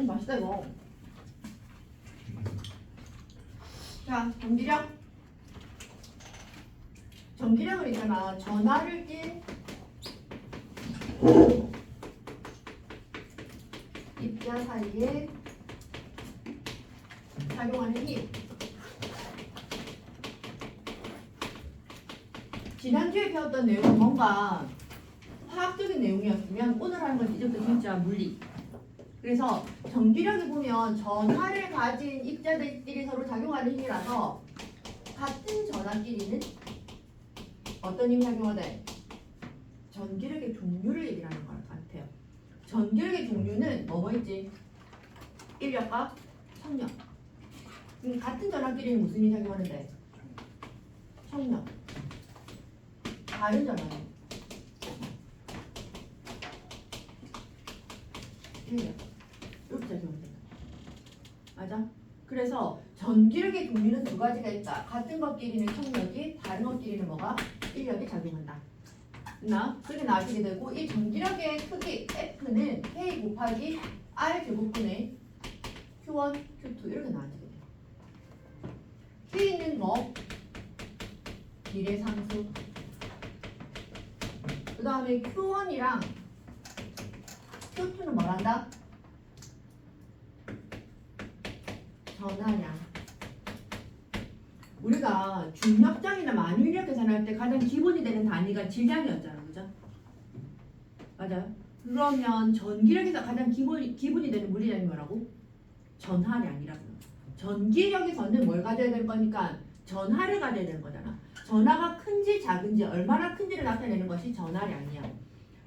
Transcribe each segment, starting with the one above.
맛있다 이거. 자, 전기력. 전기력을 있잖아. 전하를 띈 입자 사이에 작용하는 힘. 지난주에 배웠던 내용은 뭔가 화학적인 내용이었으면 오늘 하는 건 이제부터 진짜 물리. 그래서 전기력이 보면 전하를 가진 입자들끼리 서로 작용하는 힘이라서 같은 전하끼리는 어떤 힘이 작용하대? 전기력의 종류를 얘기하는 것 같아요. 전기력의 종류는 뭐뭐 있지? 인력과 청력. 같은 전하끼리는 무슨 힘이 작용하는데? 청력. 다른 전하는 인력. 이렇게 작용합니다. 맞아? 그래서 전기력의 종류는 두 가지가 있다. 같은 것끼리는 청력이, 다른 것끼리는 뭐가? 인력이 작용한다. 그렇게 나와지게 되고, 이 전기력의 크기 F는 K 곱하기 R 제곱분의 Q1, Q2 이렇게 나와지게 돼요. K는 뭐? 비례상수. 그 다음에 Q1이랑 Q2는 뭘 한다? 전하량. 우리가 중력장이나 만유인력 계산할 때 가장 기본이 되는 단위가 질량이었잖아, 그죠? 맞아요? 그러면 전기력에서 가장 기본이 되는 물리량이 뭐라고? 전하량이라고요. 전기력에서는 뭘 가져야 될 거니까 전하를 가져야 되는 거잖아. 전하가 큰지 작은지 얼마나 큰지를 나타내는 것이 전하량이야.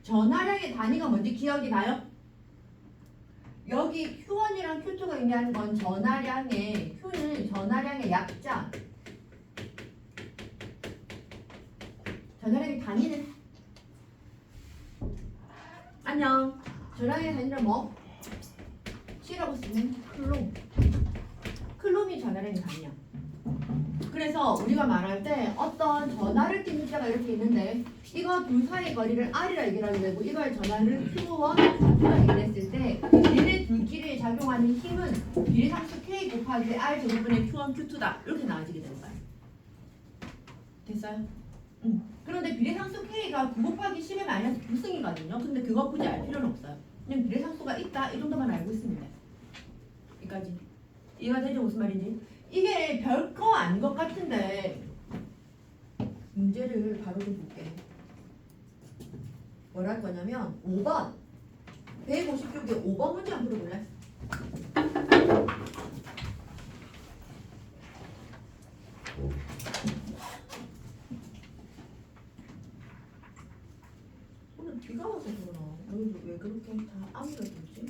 전하량의 단위가 뭔지 기억이 나요? 여기 Q1이랑 Q2가 의미하는 건 전하량의 Q는 전하량의 약자. 전하량의 단위는 안녕. 전하량의 단위는 뭐? C라고 쓰면 클롬. 클롬이 전하량의 단위야. 그래서 우리가 말할 때 어떤 전하를 띈 입자가 이렇게 있는데 이거 둘 사이의 거리를 R이라 얘기를 하게 되고 이걸 전하를 Q1, Q2라 얘기를 했을 때 얘네 둘끼리 작용하는 힘은 비례상수 K 곱하기 R 제곱분의 Q1, Q2다. 이렇게 나와지게 되는 거야. 됐어요? 그런데 비례상수 K가 9 곱하기 10의 마이너스 9승이거든요. 근데 그거 굳이 알 필요는 없어요. 그냥 비례상수가 있다 이 정도만 알고 있으면 돼. 여기까지. 이해가 되죠? 무슨 말인지? 이게 별거 아닌 것 같은데 문제를 바로 좀 볼게. 뭘 할 거냐면 5번 156의 5번 문제 한번 풀어볼래? 오늘 비가 와서 그러나 여기 왜 그렇게 다 아무래도 있지?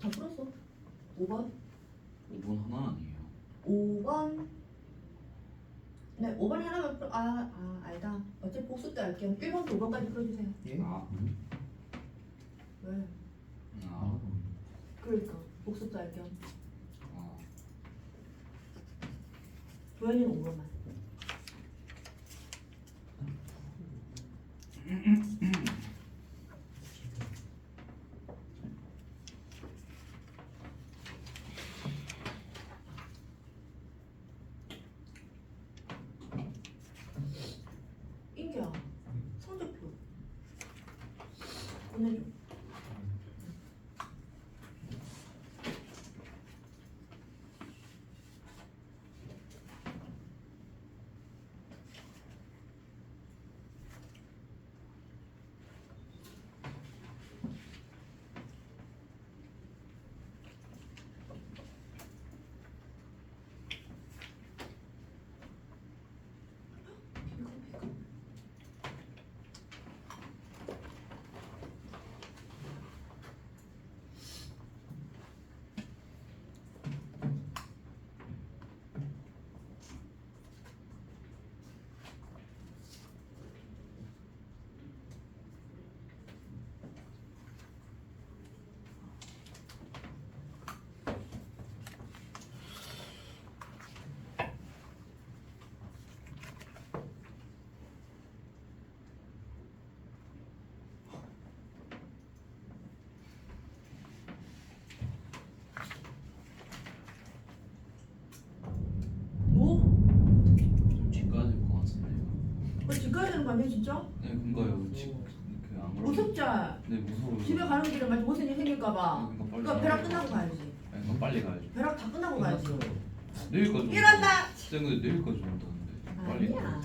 다 풀었어. 5번. 5번 하나 아니에요? 5번. 네, 5번 하나만 풀어. 알다. 어차피 복수 때 할게요. 1번부터 5번까지 풀어주세요. 예? 아, 왜? 아, 그러니까 복수 때 할게요. 아. 도현이는 5번만. 인기야, 성적표 보내줘. 집 가야 되는 거 아니야 진짜? 네 그니까요. 그안 그러. 무섭자. 네 무서워요. 집에 가는 길에 막 무슨 일 생길까봐. 그러니까 빨리. 그러니까 벼락 끝나고 가야지. 그러니까 빨리 가야죠. 벼락 다 끝나고 가야지. 내일까지. 일어나. 쌤 근데 내일까지 온다는데. 빨리. 아니야.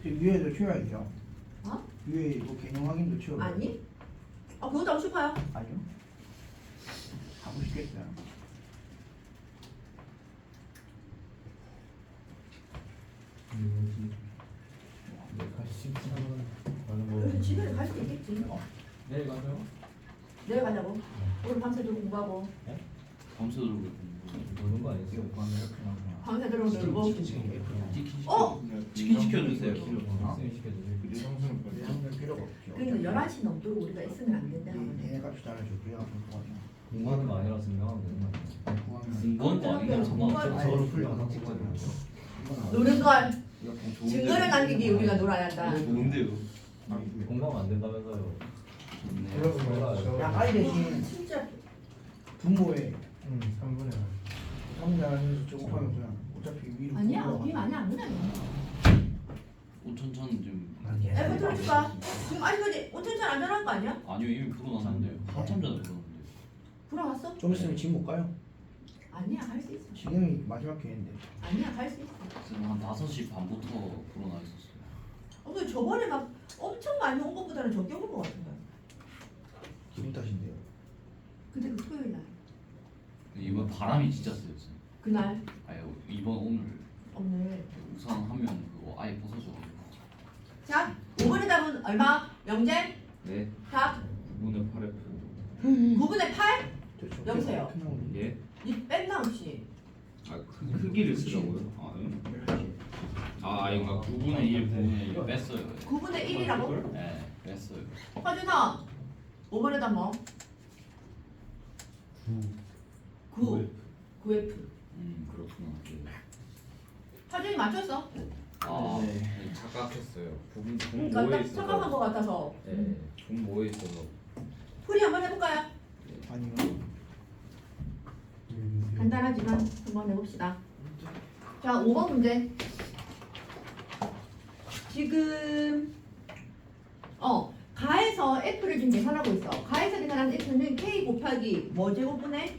위에도 치워야죠. 어? 위에 뭐 개념 확인도 치워. 아니? 아 그것도 하고 싶어요? 아니요. 하고 싶겠어요. 그래서 집에 갈 수도 있겠지. 내일 가죠? 내일 가자고. 오늘 밤새도록 공부하고. 밤새도록 노는 거 아니었어요? 밤새도록 놀고. 치킨 어? 치킨 시켜주세요. 학생 시켜주세요. 그럴 필요가 없죠. 근데 11시 넘도록 우리가 있으면 안 된다. 얘네가 주장을 줘. 그래야 공부하냐. 공부하는 거 아니라 증명하면 되는 거 아니에요? 공부한 거 아니야? 상관없어. 서로 풀려. 노는 걸 좋은데요? 증거를 남기기 우리가 놀아야 한다. 좋은데요. 공부하면 안 된다면서요? 좋네. 야, 아이 대신 진짜 부모의 3분의 3년 하면서 조금 하면 그냥 어차피 위로 아니야. 올라가. 님 아니야. 아무나 아니야. 5천천 좀. 에버 틀어줄까? 지금 아직까지 5천천 안전한 거 아니야? 아니요 이미 풀어놨는데요. 한참 전에 풀었는데. 불어왔어? 좀 있으면 지금 못 가요. 아니야. 갈 수 있어. 지금이 마지막 기회인데. 아니야. 갈 수 있어. 쌤 한 5시 반부터 풀어놔 있었어요. 근데 저번에 막 엄청 많이 온 것보다는 적게 온 것 같은데. 기분 탓인데요. 근데 그 토요일 날. 이번 바람이 진짜 세요 쌤. 그날 아니 이번 오늘 오늘. 우산 하면 그거 아예 벗어져가지고. 자, 5번의 답은 얼마? 영재? 네, 답 9분의 8F. 9분의 8? 됐죠. 여보세요? 큰 나오네. 예? 니 뺀다 혹시? 아, 크기를 쓰라고요? 아, 응? 아, 이거 9분의 1 부분의 1 뺐어요. 9분의 1이라고? 네 뺐어요. 화준아 5번의 답 뭐? 9 9F 그렇구나. 네. 화준이 맞췄어? 아 네, 착각했어요. 부분 그러니까 분모에 딱 착각한 있어서. 것 같아서 네, 분모에 있어서. 풀이 한번 해볼까요? 아니면 간단하지만 한번 해봅시다. 자, 5번 문제. 지금 가에서 F를 지금 계산하고 있어. 가에서 계산한 F는 K 곱하기 뭐 제곱분의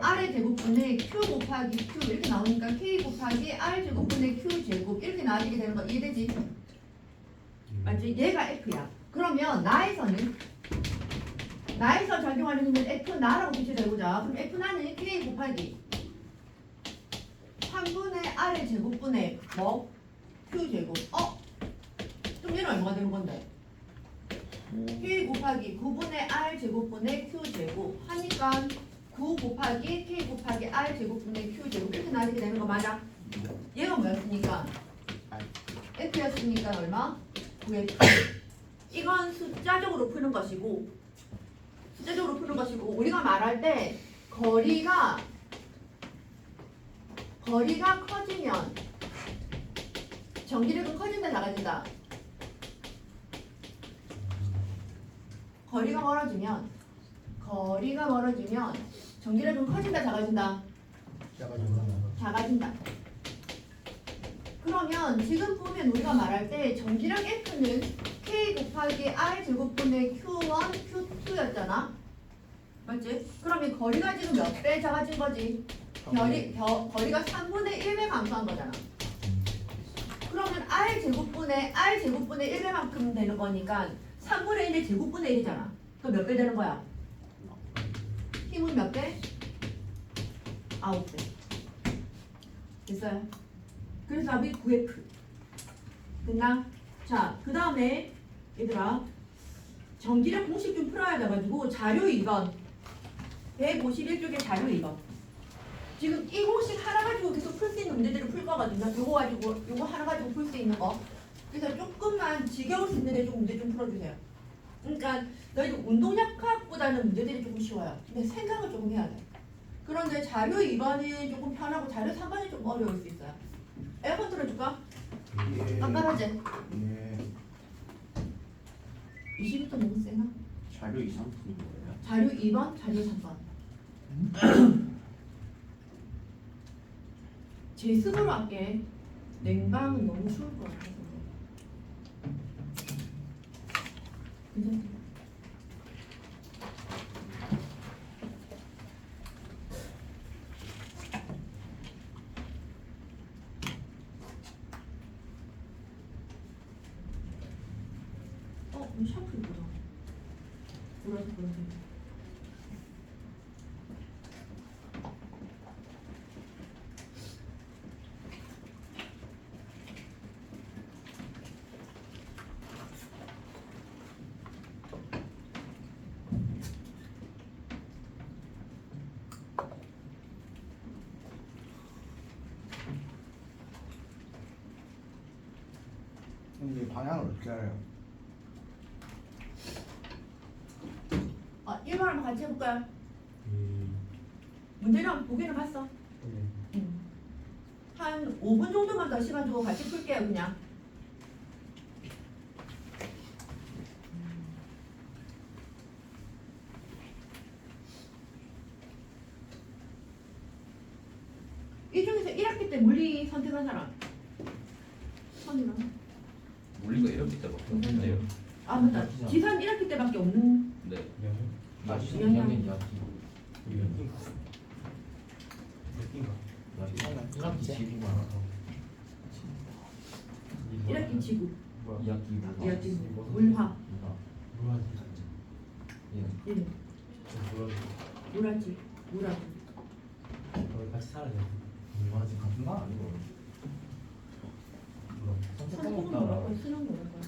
R의 제곱분의 Q 곱하기 Q 이렇게 나오니까 K 곱하기 R 제곱분의 Q 제곱 이렇게 나와지게 되는 거 이해되지? 맞지? 얘가 F야. 그러면 나에서 작용하는 힘은 F 나라고 표시를 해보자. 그럼 F 나는 K 곱하기 3분의 R의 제곱분의 뭐? Q 제곱. 좀 얘는 얼마가 되는 건데? K 곱하기 9분의 R 제곱분의 Q 제곱 하니까 9 곱하기 K 곱하기 R 제곱분의 Q 제곱 이렇게 나오게 되는 거 맞아? 얘가 뭐였습니까? F였으니까 얼마? 9F. 이건 숫자적으로 푸는 것이고 우리가 말할 때 거리가 커지면 전기력은 커진다 작아진다? 거리가 멀어지면 전기력은 커진다 작아진다? 작아진다. 그러면 지금 보면 우리가 말할 때 전기력 F는 K 곱하기 R 제곱분의 Q1, Q2였잖아. 맞지? 그러면 거리가 지금 몇 배 작아진 거지? 거리가 3분의 1배 감소한 거잖아. 그러면 R 제곱분의 1배만큼 되는 거니까 3분의 1의 제곱분의 1이잖아. 그럼 몇 배 되는 거야? 힘은 몇 배? 9배. 됐어요? 그래서 답이 9F. 됐나? 자, 그 다음에 얘들아 전기력 공식 좀 풀어야 돼가지고 자료 2번 151쪽에 자료 2번 지금 이 공식 하나 가지고 계속 풀 수 있는 문제들을 풀 거거든요. 요거 하나 가지고 풀 수 있는 거. 그래서 조금만 지겨울 수 있는데 좀 문제 좀 풀어주세요. 그러니까 너희들 운동역학보다는 문제들이 조금 쉬워요. 근데 생각을 조금 해야 돼. 그런데 자료 2번은 조금 편하고 자료 3번이 좀 어려울 수 있어요. 에어컨 틀어줄까? 예. 깜깜하지? 예. 20부터 너무 세나? 자료 이상 푸는 거예요? 자료 2번, 자료 3번. 제습으로 할게. 냉방은 너무 추울 것 같아서. 괜찮지? 이 샤프 이쁘다. 보라색 보라색. 근데 방향을 어떻게 알아요? 1번 한번 같이 해볼까요? 문제는 보기는 봤어. 한 5분 정도만 더 시간 주고 같이 풀게요, 그냥. 이 중에서 1학기 때 물리 선택한 사람. 선이랑. 물리가 이렇게 때밖에 없는데요. 아 맞다. 지산 1학기 때밖에 없는. 네. 야, 이학기. 이학년 이학기. 이학기 지구 많아서. 1학기 지구, 이학기 뭐? 2학기 물화, 예. 예, 물화지, 물화지. 같이 살아야 돼. 물화지 같은 거 아니고. 선택한 선택은 거 따라. 뭐라고 쓰는 거라고.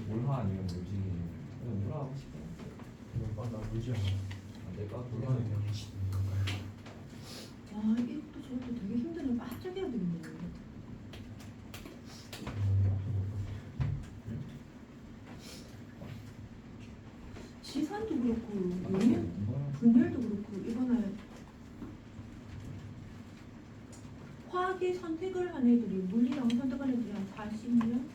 물화 아니면 물지. 물화 하고 싶어. 나 물지 않아. 안 될까? 물화는 그냥 와 이것도 저것도 되게 힘드네. 바짝 해야 되겠네. 지산도 그렇고 용일, 분열도 그렇고 이번에 화학의 선택을 한 애들이 물리랑 선택한 애들이 한 40명?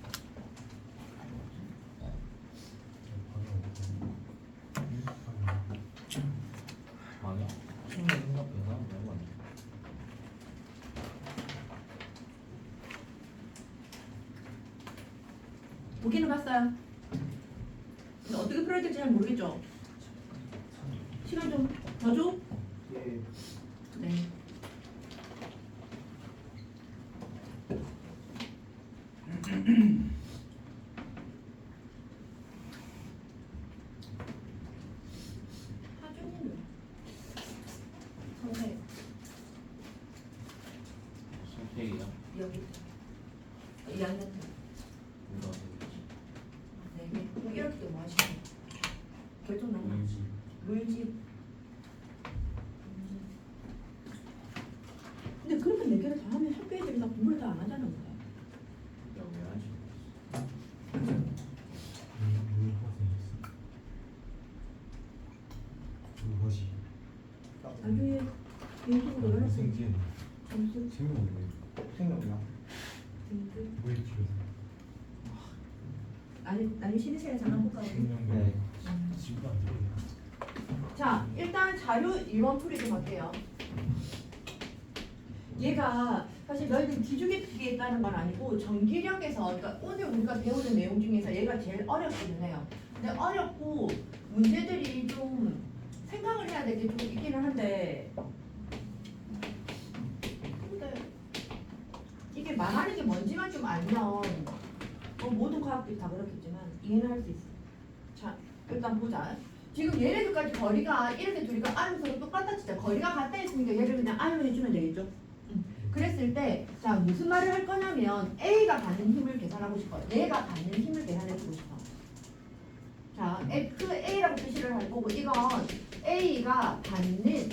아니야. 처음에 생각보다 너무 많아. 보기는 봤어요. 근데 어떻게 풀어야 될지 잘 모르겠죠? 시간 좀 더 줘? 예. 네. 하준이는 선택 선택이요. 여기 2학년 네. 그럼 이렇게 때 뭐 하시나요? 결정 났나? 물집. 근데 그렇게 4개를 다 하면 학교 애들이 다 공부를 다 안 하잖아. 근데. 나중에 개인적으로 연락 점수 생각나. 등급 아니 신입생에 잠깐 볼까 우리? 네. 자 일단 자료 1번 풀이 좀 할게요. 얘가 사실 너희들 기주계획에 있다는 건 아니고 전기력에서 그러니까 오늘 우리가 배우는 내용 중에서 얘가 제일 어렵기는 해요. 근데 어렵고 문제들이 좀 생각을 해야 될 게 좀 있기는 한데 근데 이게 말하는 게 뭔지만 좀 알면 뭐 모든 과학들이 다 그렇겠지만 이해는 할 수 있어. 자 일단 보자. 지금 얘네들까지 거리가 이렇게 둘이가 R로 똑같다 치자. 거리가 같다 했으니까 얘를 그냥 R로 해주면 되겠죠. 그랬을 때 자 무슨 말을 할 거냐면 A가 받는 힘을 계산하고 싶어요. 얘가 받는 힘을 계산해주고 싶어. 자 FA라고 표시를 할 거고 이건 A가 받는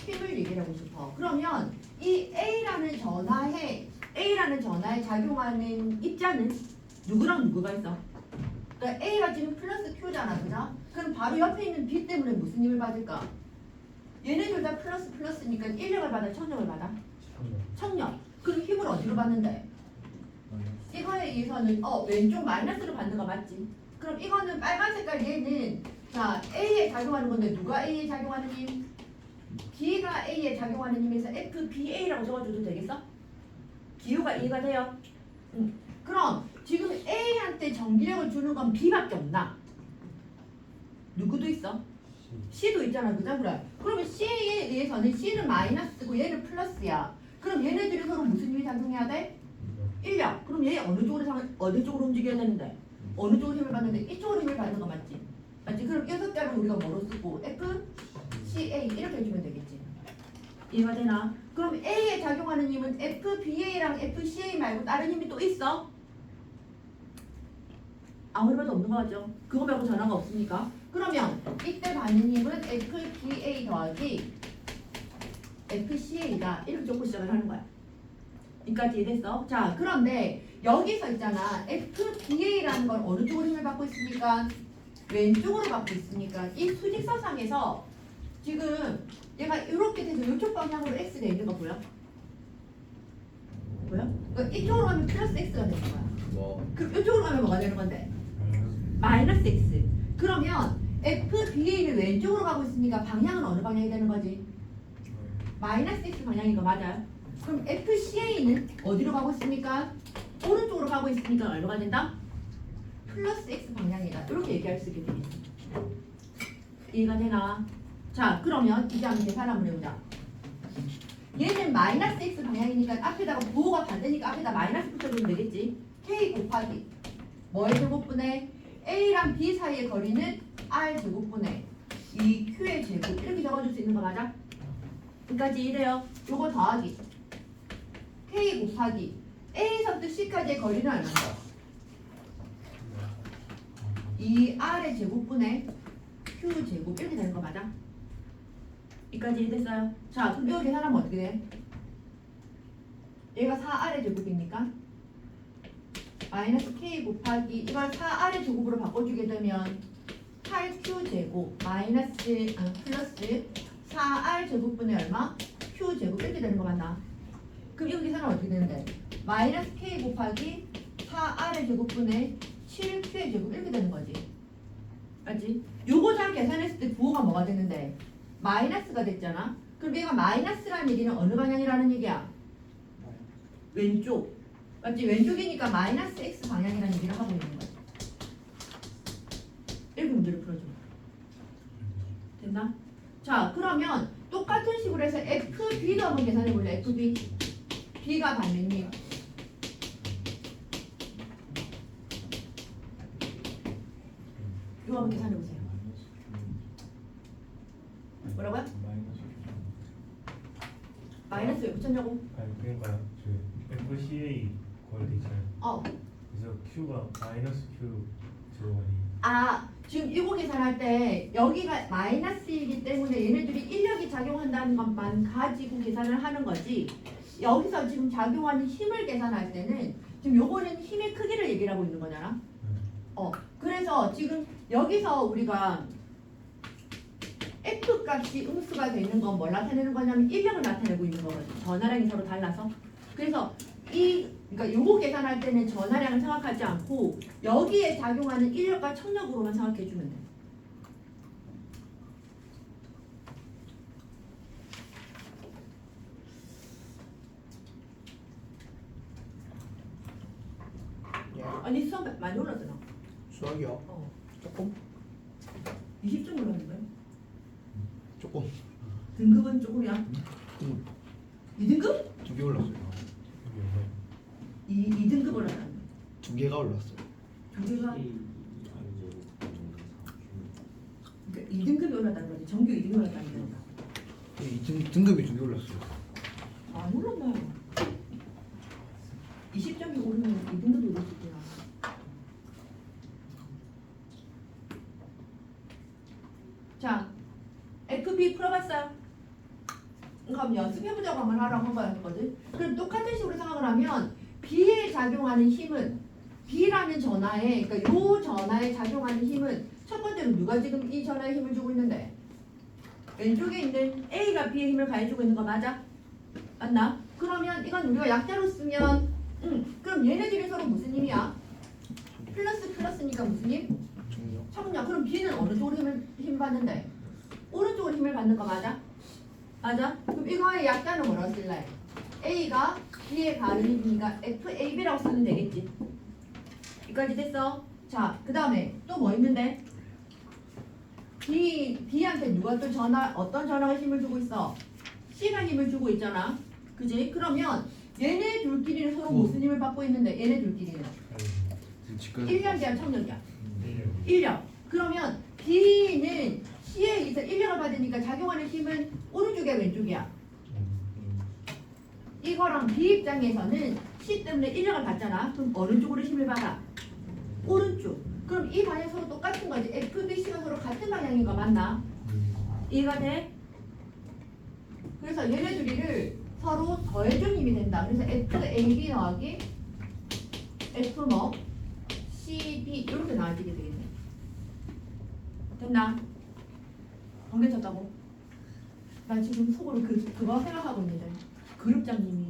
힘을 얘기하고 싶어. 그러면 이 A라는 전하에 작용하는 입자는 누구랑 누구가 있어? 그러니까 A가 지금 플러스 Q잖아, 그죠? 그럼 바로 옆에 있는 B 때문에 무슨 힘을 받을까? 얘네들 다 플러스니까 인력을 받아, 천력을 받아? 천력. 그럼 힘을 어디로 받는데? 이거에 의해서는 왼쪽 마이너스로 받는 거 맞지? 그럼 이거는 빨간 색깔 얘는 자 A에 작용하는 건데 누가 A에 작용하는 힘? B가 A에 작용하는 힘에서 FBA라고 적어줘도 되겠어? 기호가 이해가 돼요? 그럼 지금 A한테 전기력을 주는 건 B밖에 없나? 누구도 있어? C도 있잖아, 그죠? 그래. 그러면 C에 의해서는 C는 마이너스고 얘는 플러스야. 그럼 얘네들이 서로 무슨 힘이 작용해야 돼? 인력. 그럼 얘 어느 쪽으로 움직여야 되는데? 어느 쪽으로 힘을 받는데? 이쪽으로 힘을 받는 거 맞지? 맞지? 그럼 이 숫자를 우리가 뭐로 쓰고 F, C, A 이렇게 해주면 되겠지. 이해가 되나? 그럼 A에 작용하는 힘은 FBA랑 FCA 말고 다른 힘이 또 있어? 아무리 봐도 없는 거 같죠? 그거 말고 전화가 없으니까. 그러면 이때 받는 힘은 FBA 더하기 FCA다. 이렇게 적고 시작을 하는 거야. 여기까지 이해됐어? 자, 그런데 여기서 있잖아. FBA라는 건 어느 쪽으로 힘을 받고 있습니까? 왼쪽으로 받고 있으니까 이 수직선상에서 지금 얘가 이렇게 돼서 이쪽 방향으로 X가 있는 거 보여? 보여? 그러니까 이쪽으로 가면 플러스 X가 되는 거야. 뭐 그럼 이쪽으로 가면 뭐가 되는 건데? 마이너스 X. 그러면 FBA는 왼쪽으로 가고 있으니까 방향은 어느 방향이 되는 거지? 마이너스 X 방향인 거 맞아요? 그럼 FCA는 어디로 가고 있습니까? 오른쪽으로 가고 있으니까 얼마가 된다? 플러스 X 방향이다. 이렇게 얘기할 수 있게 되겠지. 이해가 되나? 자, 그러면 이제 한번 계산 한번 해보자. 얘는 마이너스 X 방향이니까 앞에다가 부호가 반대니까 앞에다 마이너스 붙여주면 되겠지. K 곱하기 뭐의 제곱분의 A랑 B 사이의 거리는 R 제곱분의 2Q의 제곱 이렇게 적어줄 수 있는 거 맞아? 여기까지 이래요. 요거 더하기 K 곱하기 A서부터 C까지의 거리는 얼마인가요? 2R의 제곱분의 Q 제곱 이렇게 되는 거 맞아? 여기까지 이해됐어요? 자, 그럼 이거 계산하면 어떻게 돼? 얘가 4R의 제곱이니까 마이너스 K 곱하기 이걸 4R의 제곱으로 바꿔주게 되면 8Q 제곱 마이너스 플러스 4R 제곱분의 얼마? Q 제곱 이렇게 되는 거 맞나? 그럼 이거 계산은 어떻게 되는데? 마이너스 K 곱하기 4R의 제곱분의 7Q의 제곱 이렇게 되는 거지. 맞지? 요거 잘 계산했을 때 부호가 뭐가 되는데? 마이너스가 됐잖아. 그럼 얘가 마이너스라는 얘기는 어느 방향이라는 얘기야? 왼쪽. 맞지? 왼쪽이니까 마이너스 X 방향이라는 얘기를 하고 있는 거야. 이렇게 문제를 풀어줘. 됐나? 자, 그러면 똑같은 식으로 해서 FB도 한번 계산해 볼래? FB. B가 받는 힘. 이거 한번 계산해 보세요. 뭐라고요? 마이너스 왜 붙였냐고? 아니 그러니까 그 FCA 거리 있잖아요. 어. 그래서 Q가 마이너스 Q 제곱이 아, 지금 이거 계산할 때 여기가 마이너스이기 때문에 얘네들이 인력이 작용한다는 것만 가지고 계산을 하는 거지. 여기서 지금 작용하는 힘을 계산할 때는 지금 요거는 힘의 크기를 얘기를 하고 있는 거잖아. 그래서 지금 여기서 우리가 F 값이 음수가 되는 건 뭘 나타내는 거냐면 인력을 나타내고 있는 거거든. 전하량이 서로 달라서. 그래서 그러니까 요거 계산할 때는 전하량을 생각하지 않고 여기에 작용하는 인력과 청력으로만 생각해 주면 돼. 예. 아니 수학 많이 올랐잖아. 수학이요? 조금? 20점 올랐는데. 조금. 등급은 조금이야. 2등급? 2개 올랐어요. 2등급 올랐다는 2개가 올랐어요. 두 개가 그러니까 2등급이 올랐다는 거지. 정규 2등급이 올랐다는 게 아니라. 등급이 2개 올랐어요. 안 올랐나요? 20점이 오르면 2등급이 오를 수 있구나. 자, FB 풀어봤어요? 그럼 연습해보자고 한번 하라고 한 거였거든. 그럼 똑같은 식으로 생각을 하면 B에 작용하는 힘은 B라는 전하에, 그러니까 요 전하에 작용하는 힘은 첫 번째로 누가 지금 이 전하에 힘을 주고 있는데? 왼쪽에 있는 A가 B에 힘을 가해주고 있는 거 맞아? 맞나? 그러면 이건 우리가 약자로 쓰면 그럼 얘네들이 서로 무슨 힘이야? 플러스 플러스니까 무슨 힘? 정력. 청력. 그럼 B는 어느 쪽으로 힘 받는데? 오른쪽으로 힘을 받는 거 맞아? 맞아? 그럼 이거의 약자는 뭐라고 쓸래? A가 B에 가는 힘이니까 FAB라고 쓰면 되겠지. 여기까지 됐어? 자, 그 다음에 또 뭐 있는데? B한테 누가 또 어떤 전화가 힘을 주고 있어? C가 힘을 주고 있잖아. 그지? 그러면 얘네 둘끼리는 서로 무슨 힘을 받고 있는데 얘네 둘끼리는 지금 집까지 1년 대한 청력이야. 1년 1년. 그러면 B는 C에 의해서 1년을 받으니까 작용하는 힘은 오른쪽이야 왼쪽이야? 이거랑 B 입장에서는 C 때문에 1년을 받잖아. 그럼 어느 쪽으로 힘을 받아? 오른쪽. 그럼 이 방향 서로 똑같은 거지. F, B, C가 서로 같은 방향인 거 맞나? 이해가 돼? 그래서 얘네 둘이를 서로 더해준 힘이 된다. 그래서 F, A, B 더하기 F 뭐? C, B 이렇게 나와지게 되겠네. 됐나? 번개쳤다고? 나 지금 속으로 그거 생각하고 있는데 그룹장님이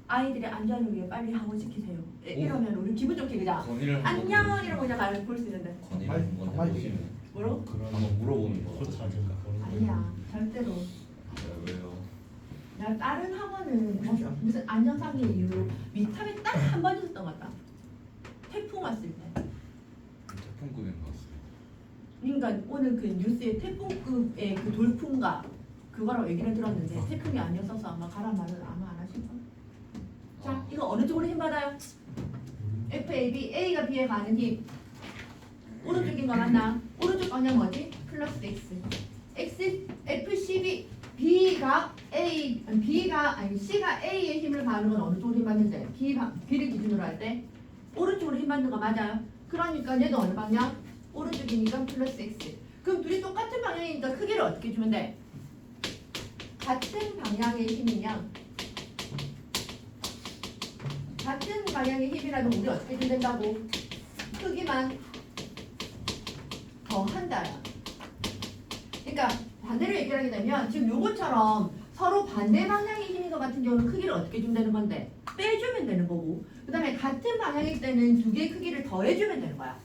아이들의 안전을 위해 빨리 하원시키세요. 이러면 우리 기분 좋게 그냥 건의를 안녕 이러고 그냥 말을 볼 수 있는데 건의를 한번 빨리. 해보시면 뭐라고? 한번 물어보는 거. 그렇지 않을까? 아니야 절대로. 왜요? 내가 다른 학원은 무슨 안전상의 이유로 위탁에 딱 한 번 있었던 것 같다. 태풍 왔을 때. 태풍급인 것 같습니다. 그러니까 오늘 그 뉴스에 태풍급의 그 돌풍가 그거라고 얘기를 들었는데 태풍이 아니었어서 아마 가란 말은 아마 안 하실 거야. 자 이거 어느 쪽으로 힘 받아요? F, A, B, A가 B에 가는 힘 오른쪽인 거 맞나? 오른쪽 방향 뭐지? 플러스 X F, C, B B가 C가 A의 힘을 받는 건 어느 쪽으로 힘 받는데? B를 기준으로 할 때 오른쪽으로 힘 받는 거 맞아요? 그러니까 얘도 어느 방향? 오른쪽이니까 플러스 X. 그럼 둘이 똑같은 방향이니까 크기를 어떻게 주면 돼? 같은 방향의 힘이면 같은 방향의 힘이라면 우리 어떻게 준다고? 크기만 더한다야. 그러니까 반대로 얘기하게 되면 지금 요것처럼 서로 반대 방향의 힘인 것 같은 경우는 크기를 어떻게 준다는 건데 빼주면 되는 거고 그 다음에 같은 방향일 때는 두 개의 크기를 더해주면 되는 거야.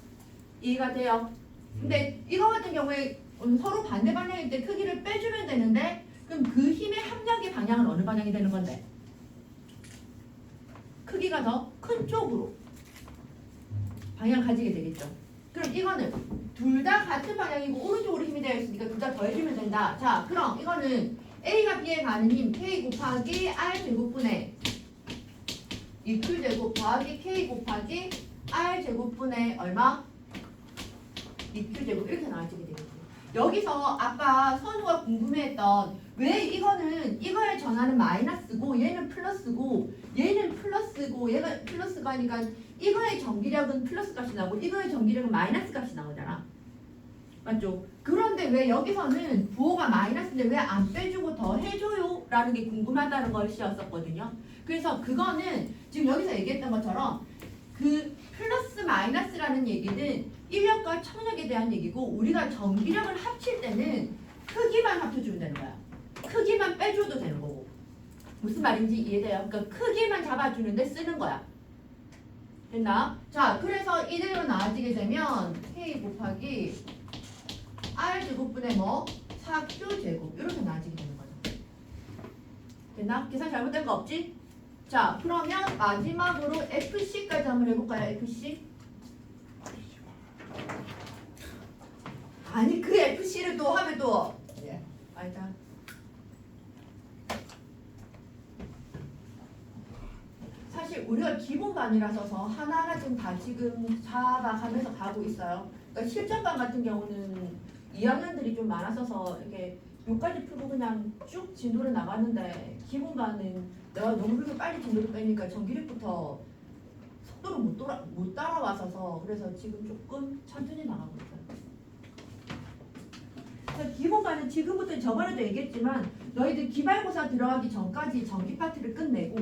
이해가 돼요? 근데 이거 같은 경우에 서로 반대 방향일 때 크기를 빼주면 되는데 그럼 그 힘의 합력의 방향은 어느 방향이 되는 건데? 크기가 더 큰 쪽으로 방향을 가지게 되겠죠. 그럼 이거는 둘 다 같은 방향이고 오른쪽으로 힘이 되어 있으니까 둘 다 더해주면 된다. 자, 그럼 이거는 A가 B에 가는 힘 K 곱하기 R 제곱분의 2Q 제곱 더하기 K 곱하기 R 제곱분의 얼마? 2Q 제곱 이렇게 나와지게 되겠죠. 여기서 아까 선우가 궁금해했던 왜 이거는 이거의 전하는 마이너스고 얘는 플러스고 얘는 플러스고 얘가 플러스가 하니까 이거의 전기력은 플러스 값이 나오고 이거의 전기력은 마이너스 값이 나오잖아. 맞죠? 그런데 왜 여기서는 부호가 마이너스인데 왜 안 빼주고 더 해줘요? 라는 게 궁금하다는 것이었었거든요. 그래서 그거는 지금 여기서 얘기했던 것처럼 그 플러스 마이너스라는 얘기는 인력과 청력에 대한 얘기고 우리가 전기력을 합칠 때는 크기만 합쳐주면 되는 거야. 크기만 빼줘도 되는 거고. 무슨 말인지 이해돼요? 그러니까 크기만 잡아주는데 쓰는 거야. 됐나? 자, 그래서 이대로 나와지게 되면 K 곱하기 R 제곱분의 뭐? 4Q 제곱 이렇게 나와지게 되는 거죠. 됐나? 계산 잘못된 거 없지? 자, 그러면 마지막으로 FC까지 한번 해볼까요? FC? 아니 그 FC를 또 하면 또 예, 알다. 사실 우리가 기본반이라서 하나하나 좀 다 지금 잡아가면서 가고 있어요. 그러니까 실전반 같은 경우는 2학년들이 좀 많았어서 이렇게 요까지 풀고 그냥 쭉 진도를 나갔는데 기본반은 내가 너무 그렇게 빨리 진도를 빼니까 전기력부터 속도를 못 따라와서서 그래서 지금 조금 천천히 나가고 있어요. 그래서 기본반은 지금부터 저번에도 얘기했지만 너희들 기말고사 들어가기 전까지 전기 파트를 끝내고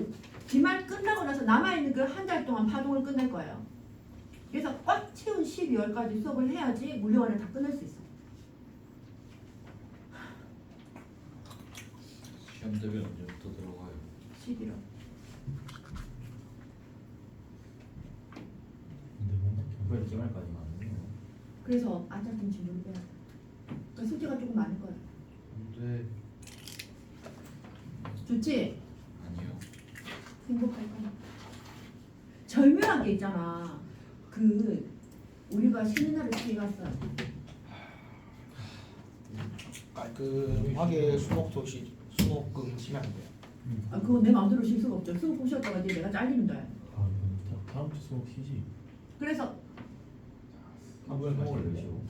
기말 끝나고 나서 남아있는 그 한 달 동안 파동을 끝낼 거예요. 그래서 꽉 채운 12월까지 수업을 해야지 물리원을 다 끝낼 수 있어. 시험 대비 언제부터 들어가요? 11월. 근데 뭔가 그걸 기말까지만 안 해요. 그래서 아자팀 진도를 빼야 돼. 그러니까 숙제가 조금 많을 거야. 근데 좋지? 아니요. 행복할 거야. 절묘한 게 있잖아. 그 우리가 쉬는 날에 수희 갔어요. 깔끔하게 수목금 치면 안 돼요. 아 그거 내 마음대로 쉴 수가 없죠. 수업 보셨다가 이제 내가 잘리는데. 아, 다음 주 수업 쉬지. 그래서 한번 먹을 내시고.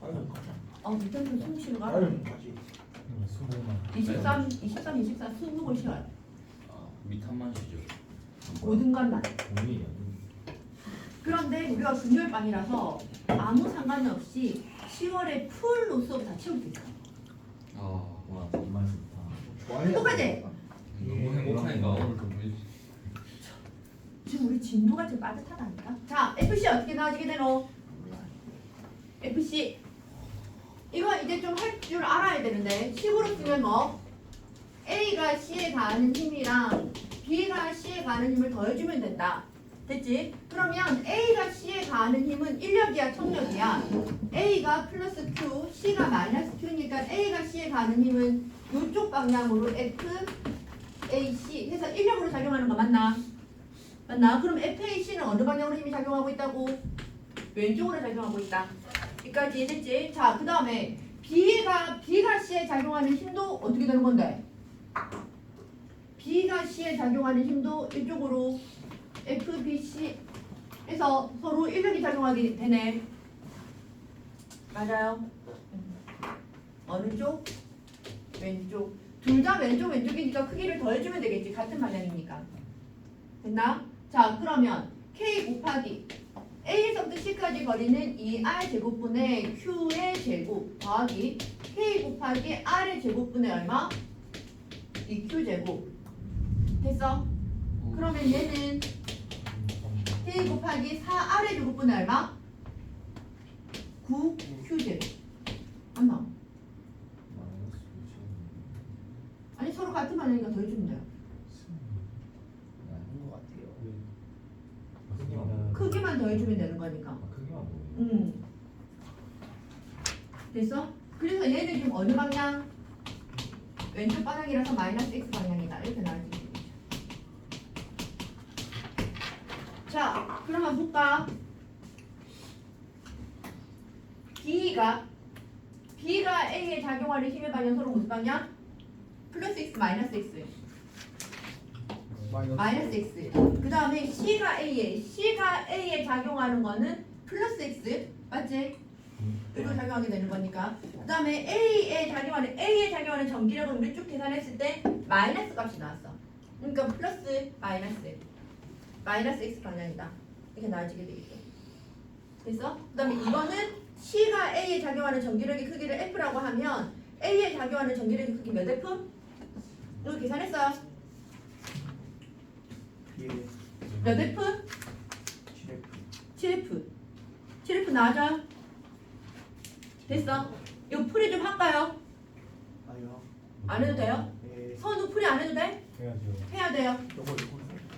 빨리 가자. 그때는 숨 쉬가 빨리 가지. 수고만. 23, 24 수능을 쉬어요. 아, 밑한만 쉬죠. 고등관만. 고민이야. 그런데 우리가 금요일반이라서 아무 상관이 없이 10월에 풀로 수업 다 채울 수 있어요. 아, 와 정말 좋다. 좋아해. 똑같지? 너무 행복하니까 오늘 좀 지금 우리 진도가 지금 빠듯하다니까. 자, FC 어떻게 나와지게 되노? FC 이거 이제 좀 할 줄 알아야 되는데 식으로 쓰면 뭐 A가 C에 가하는 힘이랑 B가 C에 가하는 힘을 더해주면 된다. 됐지? 그러면 A가 C에 가하는 힘은 인력이야 청력이야? A가 플러스 Q, C가 마이너스 Q니까 A가 C에 가하는 힘은 이쪽 방향으로 F, A, C 해서 인력으로 작용하는 거 맞나? 맞나? 그럼 FAC는 어느 방향으로 힘이 작용하고 있다고? 왼쪽으로 작용하고 있다. 여기까지 됐지? 자, 그 다음에 B가 C에 작용하는 힘도 어떻게 되는 건데? B가 C에 작용하는 힘도 이쪽으로 FBC 해서 서로 인력이 작용하게 되네. 맞아요? 어느 쪽? 왼쪽. 둘 다 왼쪽이니까 크기를 더해주면 되겠지. 같은 방향이니까. 됐나? 자, 그러면 K 곱하기 A에서부터 C까지 거리는 2R 제곱분의 Q의 제곱 더하기 K 곱하기 R의 제곱분의 얼마? 2Q 제곱. 됐어? 그러면 얘는 K 곱하기 4R의 제곱분의 얼마? 9Q 제곱. 맞나? 아니 서로 같은 방향이니까 더해주면 돼요. 아닌 것 같아요. 크기만 더해주면 되는 거니까. 크기만 보여. 됐어? 그래서 얘는 지금 어느 방향? 왼쪽 방향이라서 마이너스 x 방향이다. 이렇게 나와지게 되죠. 자, 그러면 볼까? B가 A에 작용하는 힘의 방향 서로 무슨 방향? 플러스 x 마이너스 x. 마이너스 x. 그 다음에 C가 A에 작용하는 거는 플러스 x. 맞지? 이렇게 작용하게 되는 거니까. 그 다음에 A에 작용하는 전기력을 우리 쭉 계산했을 때 마이너스 값이 나왔어. 그러니까 플러스 마이너스 x 방향이다. 이렇게 나와지게 되겠죠. 됐어? 그 다음에 이거는 C가 A에 작용하는 전기력의 크기를 F라고 하면 A에 작용하는 전기력의 크기 몇 F? 이거 계산했어요? 예. 몇 F? 7F. 7F 나와줘요? 됐어? 이거 풀이 좀 할까요? 아요. 안 해도 돼요? 예. 선우 풀이 안 해도 돼? 해야죠. 해야 돼요. 요거.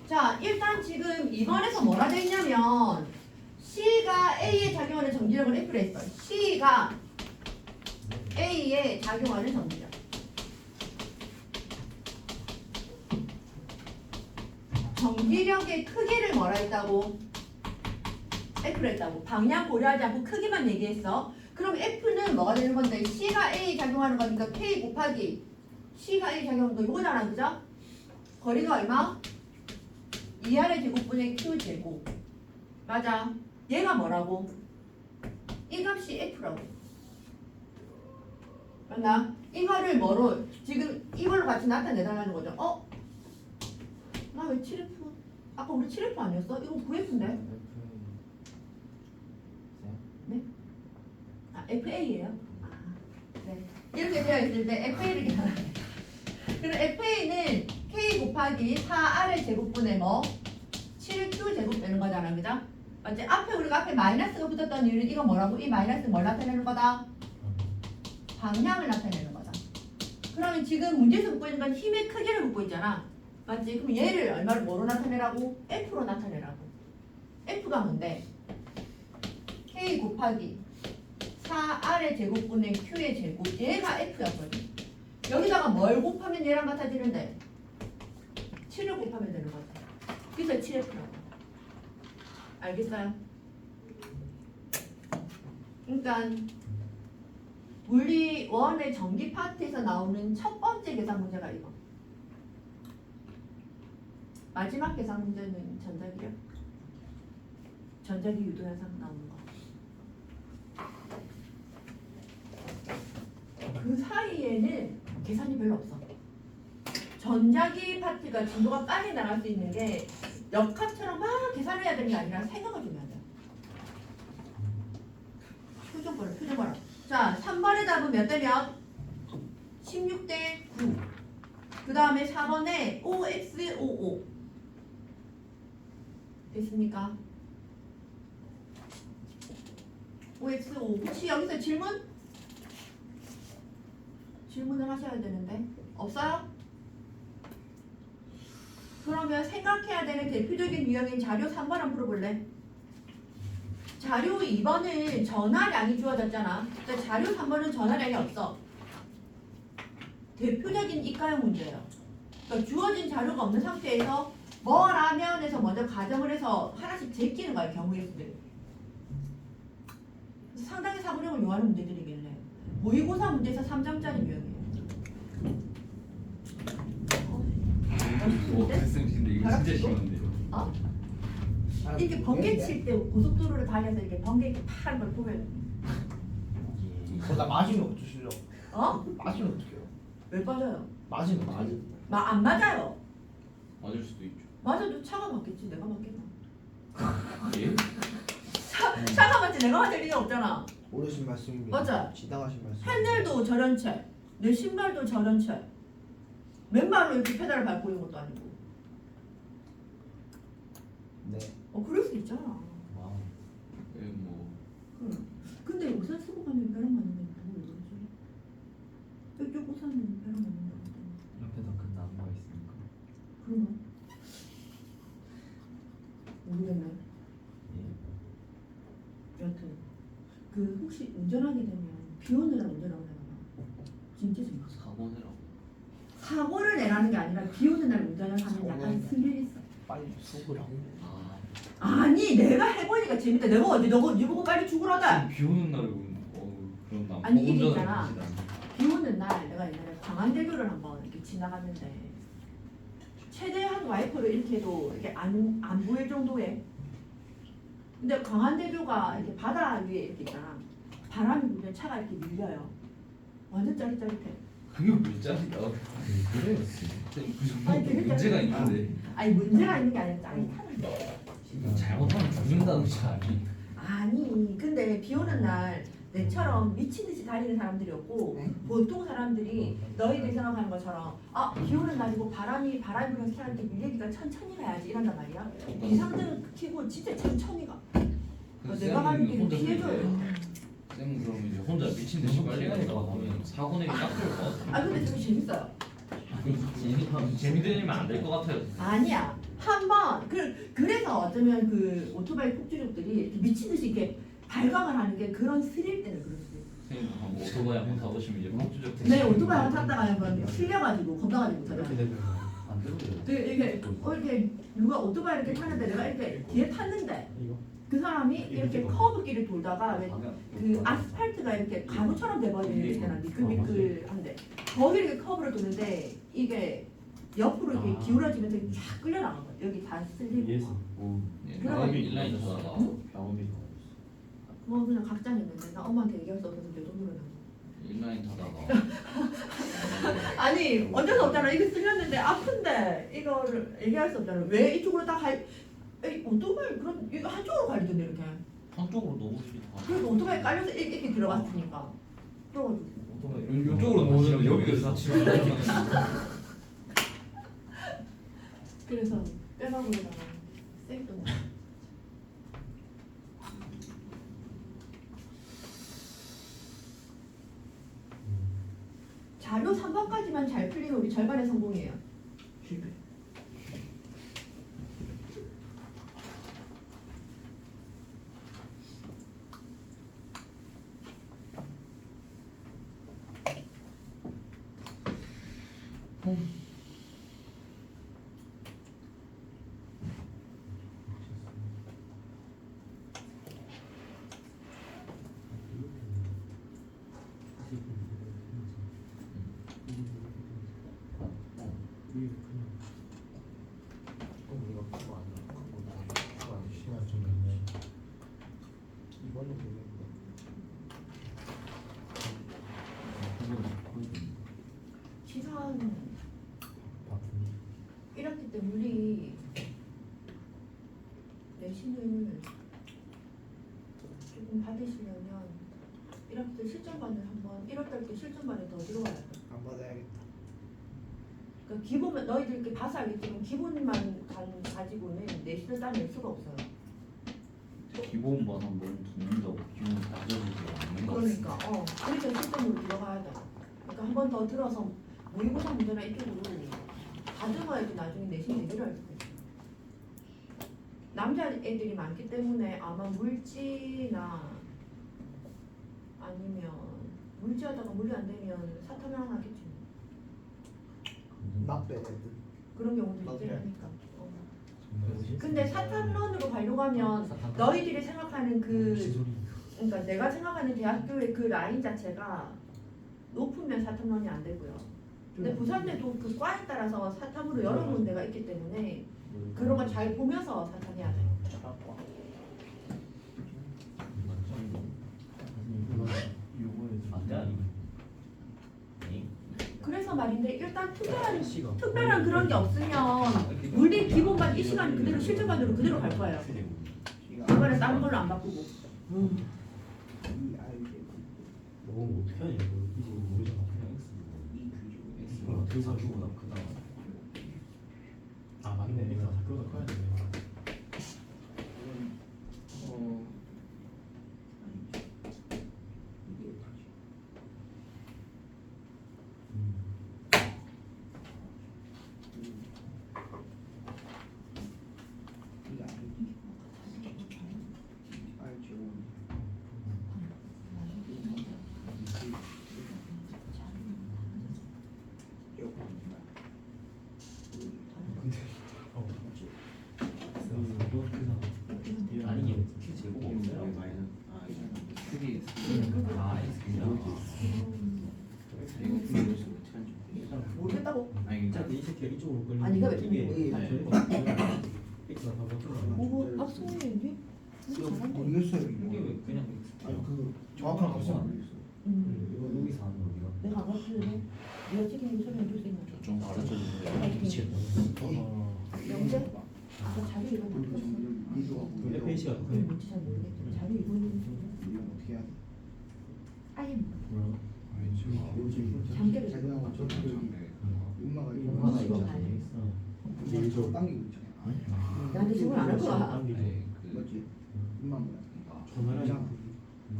자, 일단 지금 이번에서 뭐라 돼 있냐면 C가 A에 작용하는 전기력을 F로 했어. C가 A에 작용하는 전기력. 전기력의 크기를 뭐라 했다고? F로 했다고. 방향 고려하지 않고 크기만 얘기했어. 그럼 F는 뭐가 되는 건데? C가 A에 작용하는 거니까 K 곱하기 C가 A에 작용하는 거 이거잖아, 그죠? 거리가 얼마? 2R의 제곱분의 Q 제곱. 맞아. 얘가 뭐라고? 이 값이 F라고. 맞나? 이거를 뭐로 지금 이걸로 같이 나타내달라는 거죠. 나 왜 7F? 아까 우리 7F 아니었어? 이거 9F인데? 아, FA예요? 아, 네. 이렇게 되어 있을 때 FA를 계산하면 돼. 그럼 FA는 K 곱하기 4R의 제곱분의 뭐? 7Q 제곱 되는 거잖아, 그죠? 맞지? 우리가 앞에 마이너스가 붙었던 이유는 이거 뭐라고? 이 마이너스 뭘 나타내는 거다? 방향을 나타내는 거다. 그러면 지금 문제에서 묻고 있는 건 힘의 크기를 묻고 있잖아. 맞지? 그럼 얘를 얼마로 뭐로 나타내라고? F로 나타내라고. F가 뭔데? K 곱하기 4R의 제곱분의 Q의 제곱. 얘가 F였거든. 여기다가 뭘 곱하면 얘랑 같아지는데? 7을 곱하면 되는 거지. 그래서 7F라고. 알겠어요? 그러니까 물리 1의 전기 파트에서 나오는 첫 번째 계산 문제가 이거. 마지막 계산 문제는 전자기력. 전자기 유도 현상 나오는 거. 그 사이에는 계산이 별로 없어. 전자기 파트가 진도가 빨리 나갈 수 있는 게 역학처럼 막 계산을 해야 되는 게 아니라 생각을 좀 해야 돼. 표정 봐라, 표정 봐라. 자, 3번의 답은 몇 대 몇? 16대 9. 그 다음에 4번에 OX55. 됐습니까? OX55. 혹시 여기서 질문을 하셔야 되는데 없어요? 그러면 생각해야 되는 대표적인 유형인 자료 3번 한번 풀어볼래? 자료 2번은 전화량이 주어졌잖아. 근데 자료 3번은 전화량이 없어. 대표적인 이과형 문제예요. 그러니까 주어진 자료가 없는 상태에서 뭐라면에서 먼저 가정을 해서 하나씩 제끼는 거야, 경우의 수들. 상당히 사고력을 요하는 문제들이긴 해. 모의고사 문제에서 3점짜리 유형이에요. 쌤 근데 이거 진짜 심한데. 어? 아, 이렇게 번개 칠 때 고속도로를 달려서 이렇게 번개 이렇게 파란 걸 보면 나 맞으면 어쩌실려? 어? 맞으면 어떡해요? 왜 빠져요? 맞으면 맞으면. 안 맞아요. 맞을 수도 있죠. 맞아도 차가 맞겠지. 내가 맞겠나? 예? 차가 맞지 내가 맞을 리가 없잖아. 오르신 말씀입니다. 맞아. 지나가신 말씀. 핸들도 저런 채, 내 신발도 저런 채. 맨발로 이렇게 페달을 밟고 있는 것도 아니고. 네. 그럴 수 있잖아. 와우. 예, 뭐 근데 우산 쓰고 가면 벼락 맞는데 뭐 이러지? 저쪽 우산은 벼락 맞는다. 옆에 더 큰 나무가 있으니까. 그런가? 모르겠네. 예. 여튼 그 혹시 운전하게 되면 비 오는 날 운전하고 다녀봐. 진짜 재밌어. 사고내라고. 사고를 내라는 게 아니라 비 오는 날 운전을 하면 약간 사고는- 스릴 있어. 빨리 죽으라고. 아. 아니 내가 해보니까 재밌다. 내가 어디 너가 니 보고 빨리 죽으라다. 비 오는 날은 그런 나. 아니, 이게 있잖아. 비 오는 날 내가 옛날에 광안대교를 한번 이렇게 지나갔는데 최대한 와이퍼를 이렇게 해도 이렇게 안 보일 정도의. 근데 광안대교가 이렇게 바다 위에 이렇게 있잖아. 바람이 불면 차가 이렇게 밀려요. 완전 짜릿짜릿해. 그게 왜 짜리다? 그래요. 그 정도 아니, 되게 문제가 짜릿해. 있는데. 아니 문제가 있는 게 아니라 짜릿하는 거. 잘못하면 죽는다는 게 아니. 아니 근데 비 오는 날 내처럼 미친 듯이 달리는 사람들이었고 보통 사람들이 너희들이 생각하는 것처럼 비 오는 날이고 바람이 불면서 차를 이렇게 밀리니까 천천히 가야지 이런단 말이야. 비상등 켜고 진짜 천천히 가. 내가 가는 길은 피해줘요. 쌤은 그럼 이제 혼자 미친 듯이 빨리 가다가 보면 사고 내기 딱 좋을 것 같아. 근데 되게 재밌어요. 재미들면 안 될 것 같아요. 아니야. 한번 그래서 어쩌면 그 오토바이 폭주족들이 이렇게 미친 듯이 이렇게 발광을 하는 게 그런 스릴 때는 그럴 수 있어. 선생님 한번 오토바이 한번 타보시면 이제 폭주적. 내 오토바이 한번 탔다가 한번 틀려가지고 겁나가지고 못하잖아. 안 들어요. 이렇게 누가 오토바이 이렇게 타는데 내가 이렇게 뒤에 탔는데 이거 그 사람이 이렇게 커브길을 돌다가 왜 그 아스팔트가 이렇게 가루처럼 돼버리는 데 있잖아. 미끌미끌한데 거기 이렇게 커브를 도는데 이게 옆으로 이렇게 기울어지면서 쫙 끌려 나간 거야. 여기 다 쓸리고. 예수. 예, 그럼- 인라인 타다가 병원비 뭐 그냥 각자 했는데 나 엄마한테 얘기할 수 없어서 내 돈으로 나. 인라인 타다가 아니 어쩔 수 없잖아. 이거 쓸렸는데 아픈데 이거를 얘기할 수 없잖아. 왜 이쪽으로 딱 갈? 오토바이 그런 이거 한쪽으로 가리던데 이렇게. 한쪽으로 너무 싫다. 그래서 오토바이 깔려서 이렇게 들어갔으니까. 그래가지고. 이쪽으로 넘어오는데 여기가 다 치워. 그래서 빼가고에다가 쌩도 나. 자료 3번까지만 잘 풀리면 우리 절반의 성공이에요. 실패. 위가 크면 우리가 그거 안 나. 그거 안 돼. 시간 좀 있네. 이걸로 보면 시간 바쁘니. 1학기 때 물리 내신을 조금 받으시려면 1학기 때 실전반을 한번 1월달 때 실전반에 더 들어가야 돼. 안 받아야겠다. 그러니까 기본만 너희들 이렇게 봐서 알겠지만 기본만 가지고는 내신을 따낼 수가 없어요. 기본반 한번 듣는다고 기본 다져주지 않는 거 그러니까 그러니까 실전으로 들어가야 돼. 그러니까 한 번 더 들어서 모의고사 문제나 이쪽으로 다 들어야지 나중에 내신 제대로 할 수 있어. 남자 애들이 많기 때문에 아마 물지나 아니면 물지하다가 물리 안 되면 사탐을 하나 하겠지. 나빼 애들. 그런 경우도 맞아요. 있으니까. 정말 근데 사탐론으로 가려고 하면 너희들이 생각하는 그 시소리. 그러니까 내가 생각하는 대학교의 그 라인 자체가 높으면 사탐론이 안 되고요. 근데 부산대도 그 과에 따라서 사탐으로 열어놓은 데가 있기 때문에 그런 거 잘 보면서 사탐해야 돼. 안돼 아니. 그래서 말인데 일단 시간. 특별한 그런 게 없으면 물리 기본반 이 시간 그대로 실전반으로 그대로 갈 거예요. 이번에 다른 걸로 안 바꾸고. 너무 어떻게 하냐 이거. 이거 모르잖아. X가 되게 사주보다 크다. 아 맞네. 내가 학교가 커야 되네. 아니 이게 키 제곱 없어요. 크기 아 X입니다. 모르겠다고. 아니 자, 이 새끼 이쪽으로 걸리는 아니, 이거 왜 이게 네. X가 더 버튼. 뭐 박수님인데? 모르겠어요 이게 이거. 왜 그냥 아니 그 정확한 값은 모르겠어. 이거 여기서 하는 거 우리가. 내가 안 가르쳐줄래? 네가 책임지고 설명해 줄 수 있나? 좀 가르쳐주세요. 미치겠다. 영재? 너 자료 이거 못 봤어? 그 FAC가 그건 뭔지 잘 모르겠어. 자료 이거는 이건 어떻게 해야 돼? 아예 뭐야? 잠결을 자기나가 저기 엄마가 엄마가 이거 이거 아니에요? 근데 저 당기고 있잖아. 나한테 질문 안 할 거야. 맞지? 엄마 뭐야? 전화를 있잖아.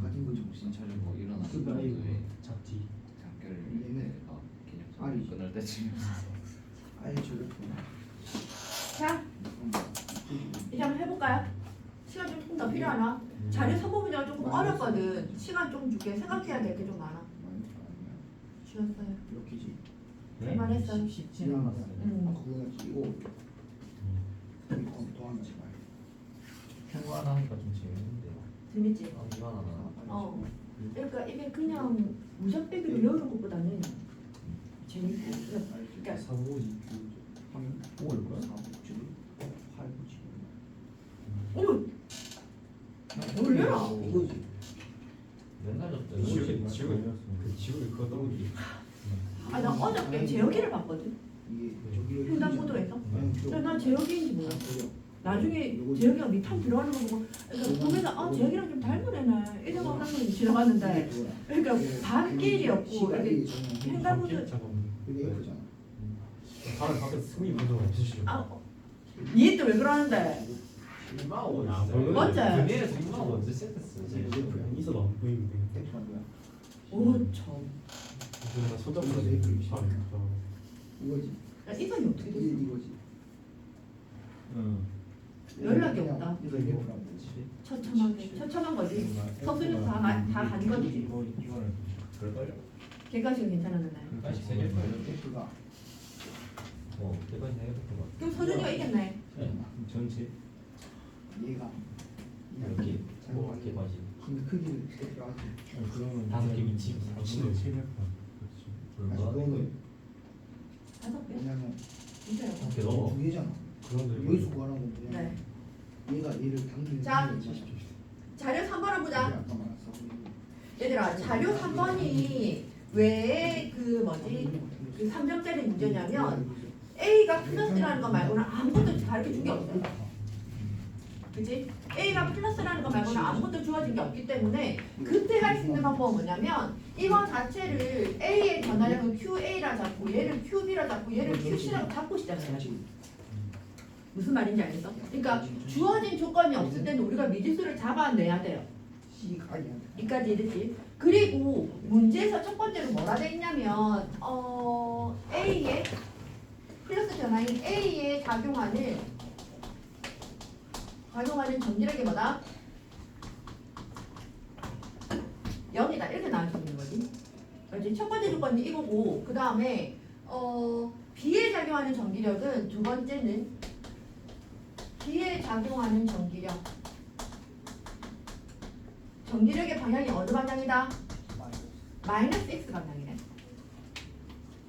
가진 거 정신 차리고 일어나는 그거 거에 아니고 잡지. 장결을 얘네. 개념 아니. 끊을 때쯤 아예 저렇게. 자, 이제 한번 해볼까요? 시간 좀 조금 더 필요하나? 자료 3부 문제가 조금 어렵거든. 시간 조금 줄게. 생각해야 될 게 좀 많아. 쉬었어요. 이렇게지. 말했어. 쉽진 않았어요. 그거는 이거 더 하나 지 평안하니까 좀 재밌는데. 재밌지? 이거 하나. 어. 그러니까 이게 그냥 무작대기로 외우는 것보다는 재밌고. 그러니까 사고지. 하면 5일 거야? 8부지. 어머! 놀래라! 이거지. 맨날 줬대. 그 지옥의 거덩이. 아, 나 어저께 재혁이를 봤거든. 이게 저기 횡단보도에서. 근데 난 재혁이인지 몰랐어. 나중에 재혁이가 밑판 들어가는 거 보고 그러니까 보면서 재혁이랑 좀 닮은 애네 이러고 하는 지나갔는데 그러니까 반길이었고 이게 횡단보도 이게 F잖아. 다른 밖에 승리 무도 없으시죠? 니또 왜 그러는데? 이마오 맞지? 그네에서 이마오 언제 세트했어? 제 있어도 안 보이는데. F가 뭐야? 오참 내가 손잡고 이거지. 이건이 어떻게 됐어? 이거지. 연락이 없다. 이거 F라고 그러지. 처참한 거지. 석순이 다간 거지. 이거는 그럴걸요? 객관식은 괜찮았는데. F가 대까지 해볼게 봐. 그럼 서준이가 이겼네. 전체 얘가 이렇게 뭐 개까지. 근데 크기를 F가 하지. 그러면 다섯 개 미치. 미치는 700번. 아니 그거는 다섯 개. 왜냐면 이제요. 이렇게 넣어. 두 개잖아. 그런데 여기서 구하는 건 그냥 네. 얘가 얘를 당기는 자. 힘을 자료 3번 한번 보자. 아까 말했어. 얘들아 자료 3번이 왜 그 뭐지 그 3점짜리 문제냐면 A가 플러스라는 거 말고는 아무것도 가르쳐 준 게 없어요. 그치? A가 플러스라는 거 말고는 아무것도 주어진 게 없기 때문에 그때 할 수 있는 방법은 뭐냐면 이거 자체를 A의 전화량을 QA라 잡고 얘를 QB라 잡고 얘를 QC라고 잡고 시작해야지. 무슨 말인지 알겠어? 그러니까 주어진 조건이 없을 때는 우리가 미지수를 잡아내야 돼요. C가 아니야. 이까지 이랬지. 그리고 문제에서 첫 번째로 뭐라 돼 있냐면 A에 플러스 전화인 A에 작용하는 전기력이 뭐다? 0이다 이렇게 나와주고 있는 거지. 그렇지? 첫 번째 조건이 이거고 그 다음에 B에 작용하는 전기력은 두 번째는 B에 작용하는 전기력의 방향이 어느 방향이다? 마이너스 X 방향이네.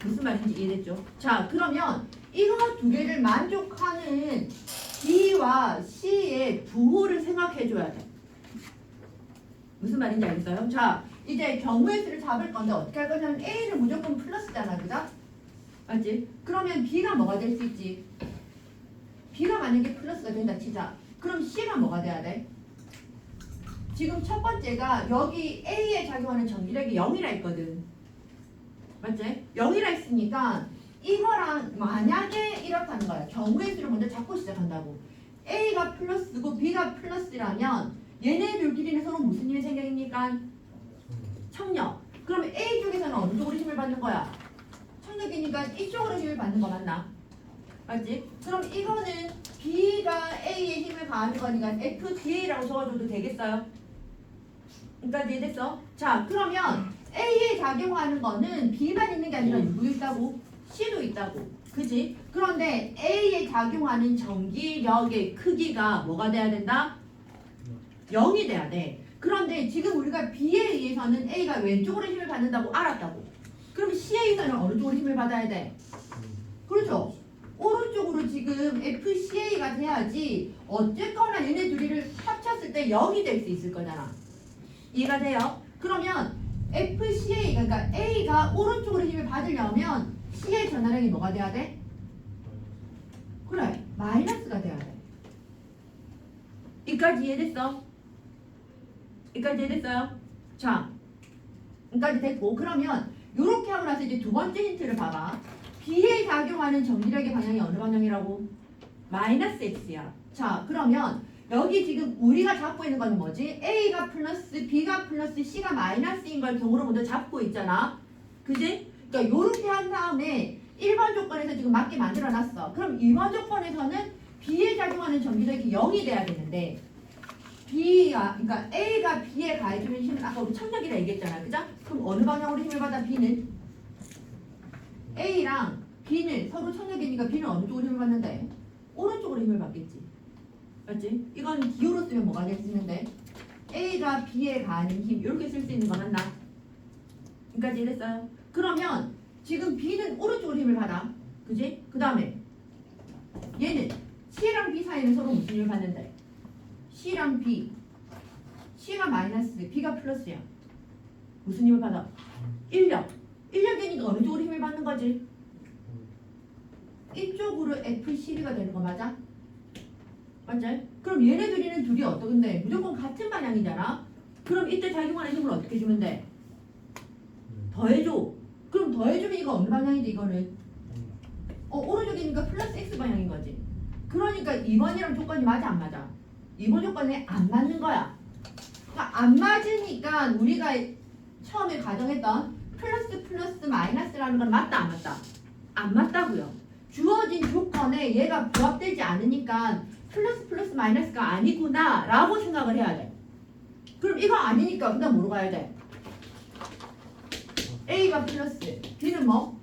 무슨 말인지 이해됐죠? 자, 그러면 이거 두 개를 만족하는 B와 C의 부호를 생각해 줘야 돼. 무슨 말인지 알겠어요? 자, 이제 경우의 수를 잡을 건데 어떻게 할 거냐면 A는 무조건 플러스잖아, 그죠? 맞지? 그러면 B가 뭐가 될 수 있지? B가 만약에 플러스가 된다 치자. 그럼 C가 뭐가 돼야 돼? 지금 첫 번째가 여기 A에 작용하는 전기력이 0이라 했거든. 맞지? 0이라 했으니까 이거랑 만약에 이렇다는 거야. 경우의 수를 먼저 잡고 시작한다고. A가 플러스고 B가 플러스라면 얘네들끼리는 서로 무슨 일이 생깁니까? 청력. 그럼 A 쪽에서는 어느 쪽으로 힘을 받는 거야? 청력이니까 이쪽으로 힘을 받는 거 맞나? 맞지? 그럼 이거는 B가 A에 힘을 가하는 거니까 FBA라고 적어줘도 되겠어요? 여기까지 이해됐어? 자, 그러면 A에 작용하는 거는 B만 있는 게 아니라 누구 있다고? C도 있다고. 그치? 그런데 A에 작용하는 전기력의 크기가 뭐가 돼야 된다? 0이 돼야 돼. 그런데 지금 우리가 B에 의해서는 A가 왼쪽으로 힘을 받는다고 알았다고. 그럼 C에 의해서는 어느 쪽으로 힘을 받아야 돼? 그렇죠? 오른쪽으로 지금 FCA가 돼야지 어쨌거나 얘네 둘이를 합쳤을 때 0이 될 수 있을 거잖아. 이해가 돼요? 그러면 FCA, 그러니까 A가 오른쪽으로 힘을 받으려면 C의 전화량이 뭐가 돼야 돼? 그래, 마이너스가 돼야 돼. 이까지 이해됐어? 이까지 이해됐어요? 자, 이까지 됐고 그러면 이렇게 하고 나서 이제 두 번째 힌트를 봐봐. B에 작용하는 전기력의 방향이 어느 방향이라고? 마이너스 X야. 자, 그러면 여기 지금 우리가 잡고 있는 건 뭐지? A가 플러스, B가 플러스, C가 마이너스인 걸 경우로 먼저 잡고 있잖아. 그지? 그러니까 이렇게 한 다음에 1번 조건에서 지금 맞게 만들어놨어. 그럼 2번 조건에서는 B에 작용하는 전기력이 0이 돼야 되는데 그러니까 A가 B에 가해주는 힘은 아까 우리 청력이라 얘기했잖아. 그죠? 그럼 어느 방향으로 힘을 받아? B는? A랑 B는 서로 청력이니까 B는 어느 쪽으로 힘을 받는데? 오른쪽으로 힘을 받겠지. 맞지? 이건 기호로 쓰면 뭐가 될 수 있는데? A가 B에 가하는 힘 이렇게 쓸 수 있는 거 맞나? 여기까지 이해됐어요? 그러면 지금 B는 오른쪽으로 힘을 받아. 그지? 그 다음에 얘는 C랑 B 사이는 서로 무슨 힘을 받는데? C랑 B C가 마이너스 B가 플러스야. 무슨 힘을 받아? 인력이니까 어느 쪽으로 힘을 받는 거지? 이쪽으로 FCB가 되는 거 맞아? 맞지? 그럼 얘네들이는 둘이 어떤데? 무조건 같은 방향이잖아? 그럼 이때 작용하는 힘을 어떻게 주면 돼? 더해줘. 그럼 더해주면 이거 어느 방향인데 이거는? 오른쪽이니까 플러스 X 방향인 거지. 그러니까 2번이랑 조건이 맞아 안 맞아? 2번 조건이 안 맞는 거야. 그러니까 안 맞으니까 우리가 처음에 가정했던 플러스 마이너스라는 건 맞다 안 맞다? 안 맞다고요. 주어진 조건에 얘가 부합되지 않으니까 플러스 마이너스가 아니구나 라고 생각을 해야 돼. 그럼 이거 아니니까 그다음 뭐로 가야 돼? A가 플러스 B는 뭐?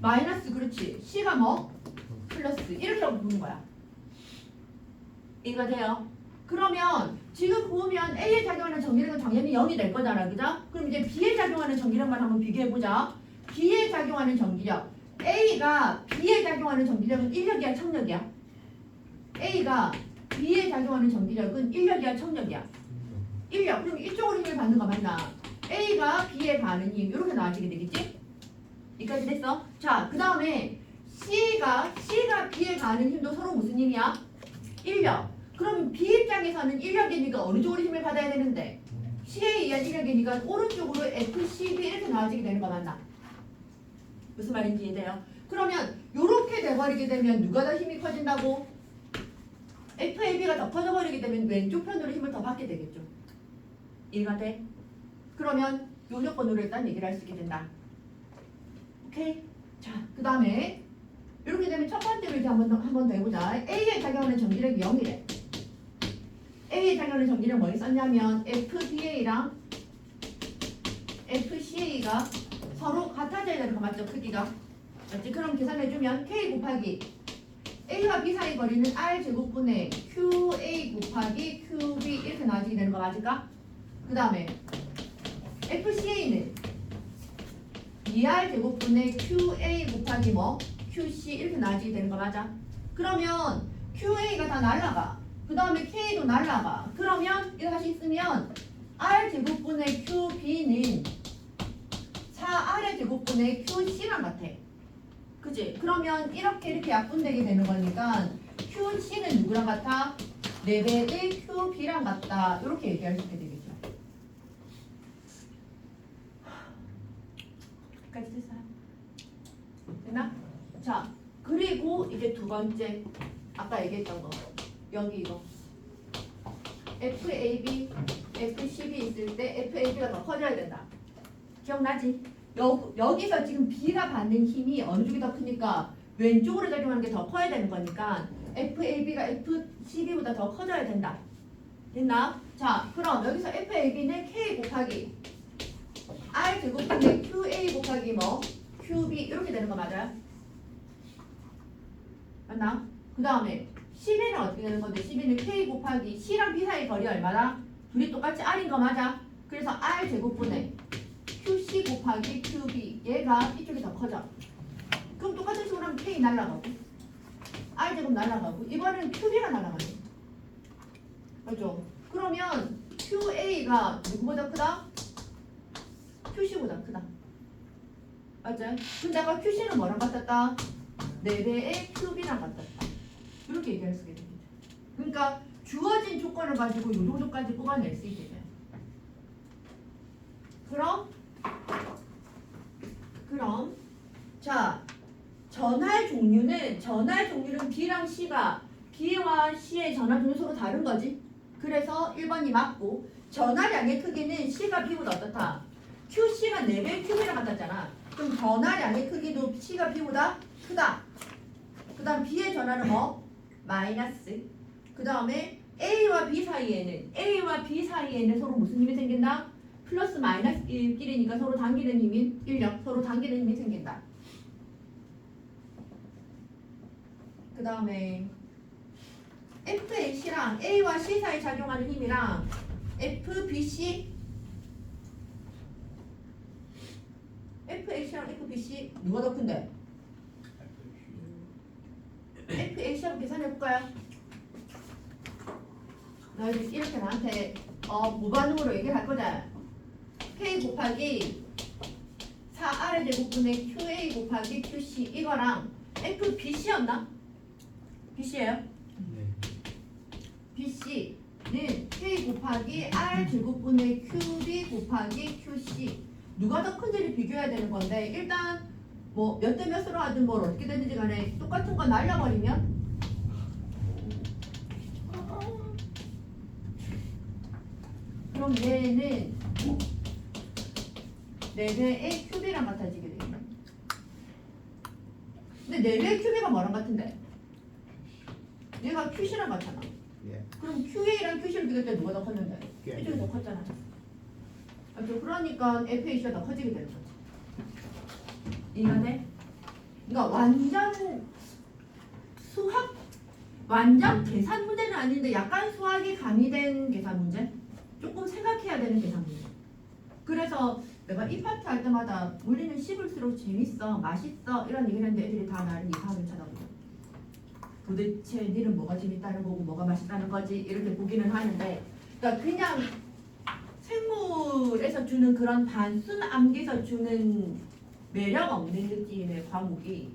마이너스. 그렇지. C가 뭐? 플러스. 이렇게 보는 거야. 이해가 돼요? 그러면 지금 보면 A에 작용하는 전기력은 당연히 0이 될 거잖아. 그죠? 그럼 이제 B에 작용하는 전기력만 한번 비교해보자. B에 작용하는 전기력 A가 B에 작용하는 전기력은 인력이야, 청력이야? A가 B에 작용하는 전기력은 인력이야, 청력이야? 인력. 그럼 이쪽으로 힘을 받는 거 맞나? A가 B에 가는 힘 이렇게 나와지게 되겠지? 여기까지 됐어? 자, 그 다음에 C가 B에 가는 힘도 서로 무슨 힘이야? 인력. 그럼 B 입장에서는 인력의 니가 어느 쪽으로 힘을 받아야 되는데 C에 의한 인력의 니가 오른쪽으로 FCB 이렇게 나와지게 되는 거 맞나? 무슨 말인지 이해돼요? 그러면 이렇게 돼버리게 되면 누가 더 힘이 커진다고? FAB가 더 커져버리게 되면 왼쪽 편으로 힘을 더 받게 되겠죠. 이해가 돼? 그러면 요 조건으로 일단 얘기를 할 수 있게 된다. 오케이? 자, 그 다음에 이렇게 되면 첫 번째로 이제 한 번 더 해보자. A에 작용하는 전기력이 0이래. A에 작용하는 전기력 뭐 있었냐면 FBA랑 FCA가 서로 같아져야 되는 거 맞죠? 크기가. 맞지? 그럼 계산해주면 K 곱하기 A와 B 사이 거리는 R 제곱분의 QA 곱하기 QB 이렇게 나와지게 되는 거 맞을까? 그 다음에 FCA는 2R 제곱분의 QA 곱하기 뭐? QC 이렇게 나와지게 되는 거 맞아? 그러면 QA가 다 날라가. 그 다음에 K도 날라가. 그러면 이거 다시 쓰면 R 제곱분의 QB는 4R의 제곱분의 QC랑 같아. 그치? 그러면 이렇게 약분되게 되는 거니까 QC는 누구랑 같아? 4배의 QB랑 같다. 이렇게 얘기할 수 있게 되겠죠. 여기까지 됐어요? 됐나? 자, 그리고 이제 두 번째 아까 얘기했던 거 여기 이거 FAB, FCB 있을 때 FAB가 더 커져야 된다. 기억나지? 여기서 지금 B가 받는 힘이 어느 쪽이 더 크니까 왼쪽으로 작용하는 게 더 커야 되는 거니까 FAB가 FCB보다 더 커져야 된다. 됐나? 자, 그럼 여기서 FAB는 K 곱하기 R 제곱분의 QA 곱하기 뭐? QB 이렇게 되는 거 맞아요? 맞나? 그 다음에 CB는 어떻게 되는 건데 CB는 K 곱하기 C랑 B 사이 거리 얼마나? 둘이 똑같이 R인 거 맞아? 그래서 R 제곱분의 QC 곱하기 QB 얘가 이쪽이 더 커져. 그럼 똑같은 식으로 하면 K 날라가고 R 제곱 날라가고 이번엔 QB가 날라가네. 맞죠? 그러면 QA가 누구보다 크다? QC보다 크다. 맞죠? 근데 아까 QC는 뭐랑 같았다? 4배의 QB랑 같았다. 이렇게 얘기할 수 있겠죠. 그러니까 주어진 조건을 가지고 이 정도까지 뽑아낼 수 있게 돼요. 그럼 자 전할 종류는 B랑 C가 B와 C의 전할 종류 서로 다른 거지. 그래서 1번이 맞고 전할량의 크기는 C가 B보다 어떻다? QC가 4배의 QB랑 같았잖아. 그럼 전할량의 크기도 C가 B보다 크다. 그 다음 B의 전할은 뭐? 마이너스. 그 다음에 A와 B 사이에는 서로 무슨 힘이 생긴다? 플러스 마이너스 1끼리니까 서로 당기는 힘이 인력, 서로 당기는 힘이 생긴다. 그 다음에 FAC랑 A와 C 사이 작용하는 힘이랑 FAC랑 FBC 누가 더 큰데? FAC 한번 계산해볼까요? 나 이렇게 나한테 무반응으로 얘기를 할 거잖아. K 곱하기 4R의 제곱분의 QA 곱하기 QC 이거랑 FBC였나? BC예요? 네. BC는 K 곱하기 R 제곱분의 QB 곱하기 QC 누가 더 큰지를 비교해야 되는 건데 일단 뭐 몇 대 몇으로 하든 뭘 어떻게 되든지 간에 똑같은 거 날려버리면 그럼 얘는 4배의 QB랑 같아지게 되겠네. 근데 4배의 QB가 뭐랑 같은데? 얘가 QC랑 같잖아. 예. 그럼 QA랑 QC를 비교할 때 누가 더 컸는데? 예. 이쪽이 더 컸잖아. 맞죠? 그러니까 FAC가 더 커지게 되는 거지. 이해가 돼? 그러니까 완전 계산 문제는 아닌데 약간 수학이 가미된 계산 문제? 조금 생각해야 되는 계산 문제. 그래서 내가 이 파트 할 때마다 우리는 씹을수록 재밌어, 맛있어 이런 얘기를 했는데 애들이 다 나를 이상하게 쳐다봐. 도대체 니는 뭐가 재밌다는 거고 뭐가 맛있다는 거지 이렇게 보기는 하는데 그러니까 그냥 생물에서 주는 그런 단순 암기에서 주는 매력 없는 느낌의 과목이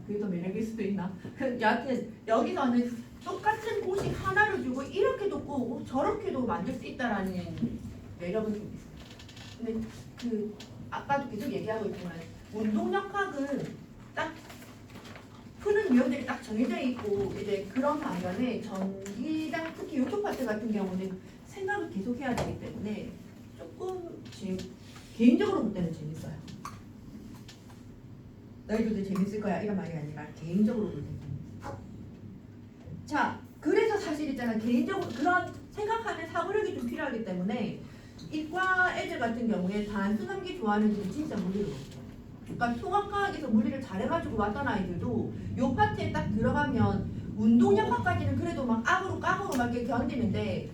그게 더 매력일 수도 있나? 여하튼 여기서는 똑같은 공식 하나를 주고 이렇게도 꼬고 저렇게도 만들 수 있다라는 매력은 좀 있어요. 근데 그 아까도 계속 얘기하고 있지만 운동역학은 딱 푸는 유형들이 딱 정해져 있고 이제 그런 반면에 전기랑 특히 요쪽 파트 같은 경우는 생각을 계속 해야 되기 때문에 조금 개인적으로 볼 때는 재밌어요. 너희들도 재밌을 거야 이런 말이 아니라 개인적으로 볼 때는. 자, 그래서 사실 있잖아 개인적으로 그런 생각하는 사고력이 좀 필요하기 때문에 이과 애들 같은 경우에 단순 암기 좋아하는 애들이 진짜 물리를 못해요. 그러니까 통합과학에서 물리를 잘해가지고 왔던 아이들도 요 파트에 딱 들어가면 운동역학까지는 그래도 막 악으로 깡으로 막 이렇게 견디는데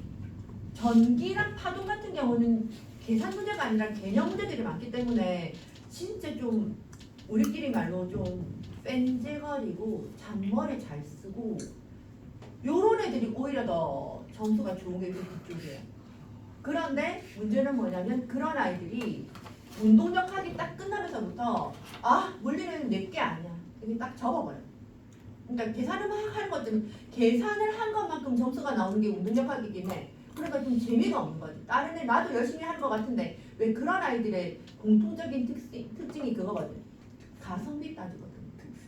전기랑 파동 같은 경우는 계산 문제가 아니라 개념 문제들이 많기 때문에 진짜 좀 우리끼리 말로 좀 뺀재거리고 잔머리 잘 쓰고 요런 애들이 오히려 더 점수가 좋은 게 그쪽이에요. 그런데 문제는 뭐냐면 그런 아이들이 운동역학이 딱 끝나면서부터 아 물리는 내게 아니야 이게 딱 접어버려요. 그러니까 계산을 막 하는 것들은 계산을 한 것만큼 점수가 나오는 게 운동역학이긴 해. 그러니까 좀 재미가 없는 거지. 다른 애 나도 열심히 하는 것 같은데 왜 그런 아이들의 공통적인 특징이 그거거든. 가성비 따지거든.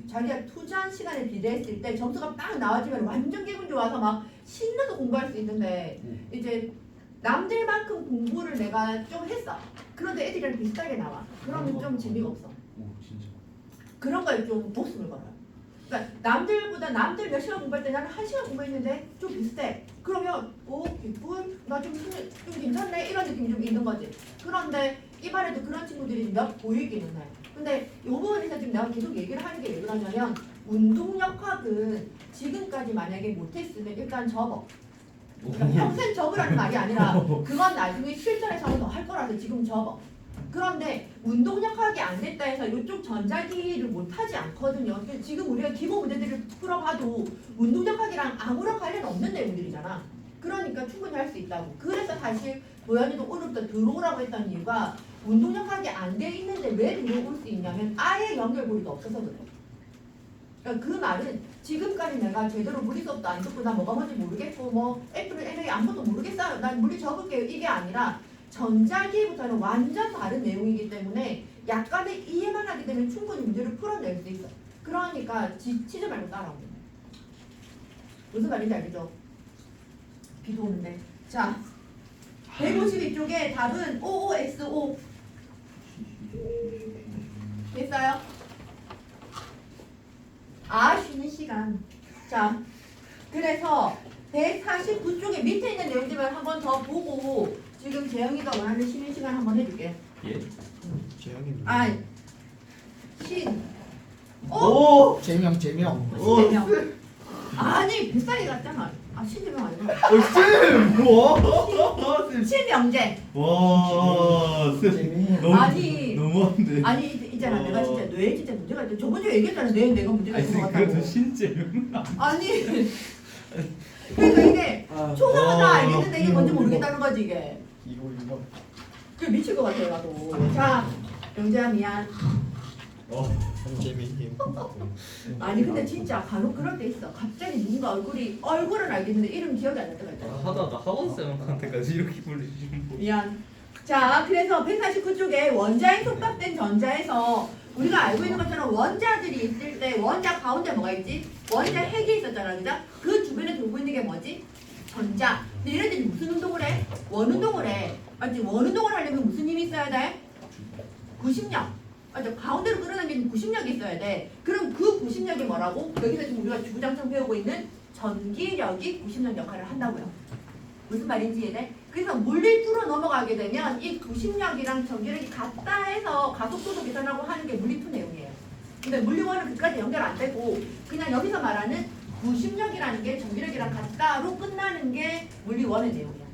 자기가 투자한 시간에 비례했을 때 점수가 딱 나와지면 완전 기분 좋아서 막 신나서 공부할 수 있는데 이제 남들만큼 공부를 내가 좀 했어. 그런데 애들이랑 비슷하게 나와. 그러면 좀 재미가 없어. 오 진짜. 그런 거에 좀 목숨을 걸어요. 그러니까 남들보다 남들 몇 시간 공부할 때 나는 1시간 공부했는데 좀 비슷해. 그러면 오 기분 나좀 괜찮네 이런 느낌이 좀 있는 거지. 그런데 이반에도 그런 친구들이 몇 보이기는 해. 근데 이 부분에서 지금 내가 계속 얘기를 하는 게 왜 그러냐면 운동역학은 지금까지 만약에 못했으면 일단 접어. 그러니까 평생 접으라는 말이 아니라 그건 나중에 실전에서 더 할 거라서 지금 접어. 그런데 운동역학이 안 됐다 해서 이쪽 전자기를 못하지 않거든요. 지금 우리가 기본 문제들을 풀어봐도 운동역학이랑 아무런 관련 없는 내용들이잖아. 그러니까 충분히 할 수 있다고. 그래서 사실 도연이도 오늘부터 들어오라고 했던 이유가 운동역학이 안 돼 있는데 왜 들어올 수 있냐면 아예 연결고리가 없어서 그래. 그러니까 그 말은 지금까지 내가 제대로 물리 수업도 안 듣고 나 뭐가 뭔지 모르겠고 뭐 F를 NA 아무것도 모르겠어요. 난 물리 접을게요. 이게 아니라 전자기부터는 완전 다른 내용이기 때문에 약간의 이해만 하게 되면 충분히 문제를 풀어낼 수 있어. 그러니까 지치지 말고 따라오는 거야. 무슨 말인지 알겠죠? 비도 오는데. 자, 152쪽에 답은 OOSO. 됐어요? 쉬는 시간. 자, 그래서 149쪽에 밑에 있는 내용들만 한 번 더 보고 지금 재영이가 원하는 쉬는 시간 한번 해줄게. 예? 재영이 신. 오! 재명 신재명. 아니 뱃살이 같잖아. 신재명 아니구나. 쌤! 뭐? 신명재. 와, 쌤. 재명 너무, 아니. 너무한데. 아니 있잖아. 내가 진짜 뇌에 진짜 문제가 있대. 저번 주에 얘기했잖아. 내가 문제가 있는 것 같다고. 그래도 신재명. 아니. 그러니까 이게 초상은 다 알겠는데 이게 뭔지 모르겠다는 거지 이게. 이거 그 미칠 것 같아요 나도. 자, 영재야 미안. 재명이 아니 근데 진짜 간혹 그럴 때 있어. 갑자기 누군가 얼굴은 알겠는데 이름 기억이 안 날 때가 있잖아. 하다가 학원생한테까지 이렇게 불리시면 뭐. 미안. 자, 그래서 149쪽에 원자에 속박된 전자에서 우리가 알고 있는 것처럼 원자들이 있을 때 원자 가운데 뭐가 있지? 원자 핵이 있었잖아, 그죠? 그 주변에 돌고 있는 게 뭐지? 전자. 근데 얘네들이 무슨 운동을 해? 원운동을 해. 맞지? 원운동을 하려면 무슨 힘이 있어야 돼? 구심력. 맞죠? 가운데로 끌어당기는 구심력이 있어야 돼. 그럼 그 구심력이 뭐라고? 여기서 지금 우리가 주구장창 배우고 있는 전기력이 구심력 역할을 한다고요. 무슨 말인지 이해돼? 그래서 물리 뚫어 넘어가게 되면 이 구심력이랑 전기력이 같다 해서 가속도도 계산하고 하는 게 물리 2 내용이에요. 근데 물리 1은 그까지 연결 안 되고 그냥 여기서 말하는 구심력이라는 게 전기력이랑 같다로 끝나는 게 물리 1의 내용이야.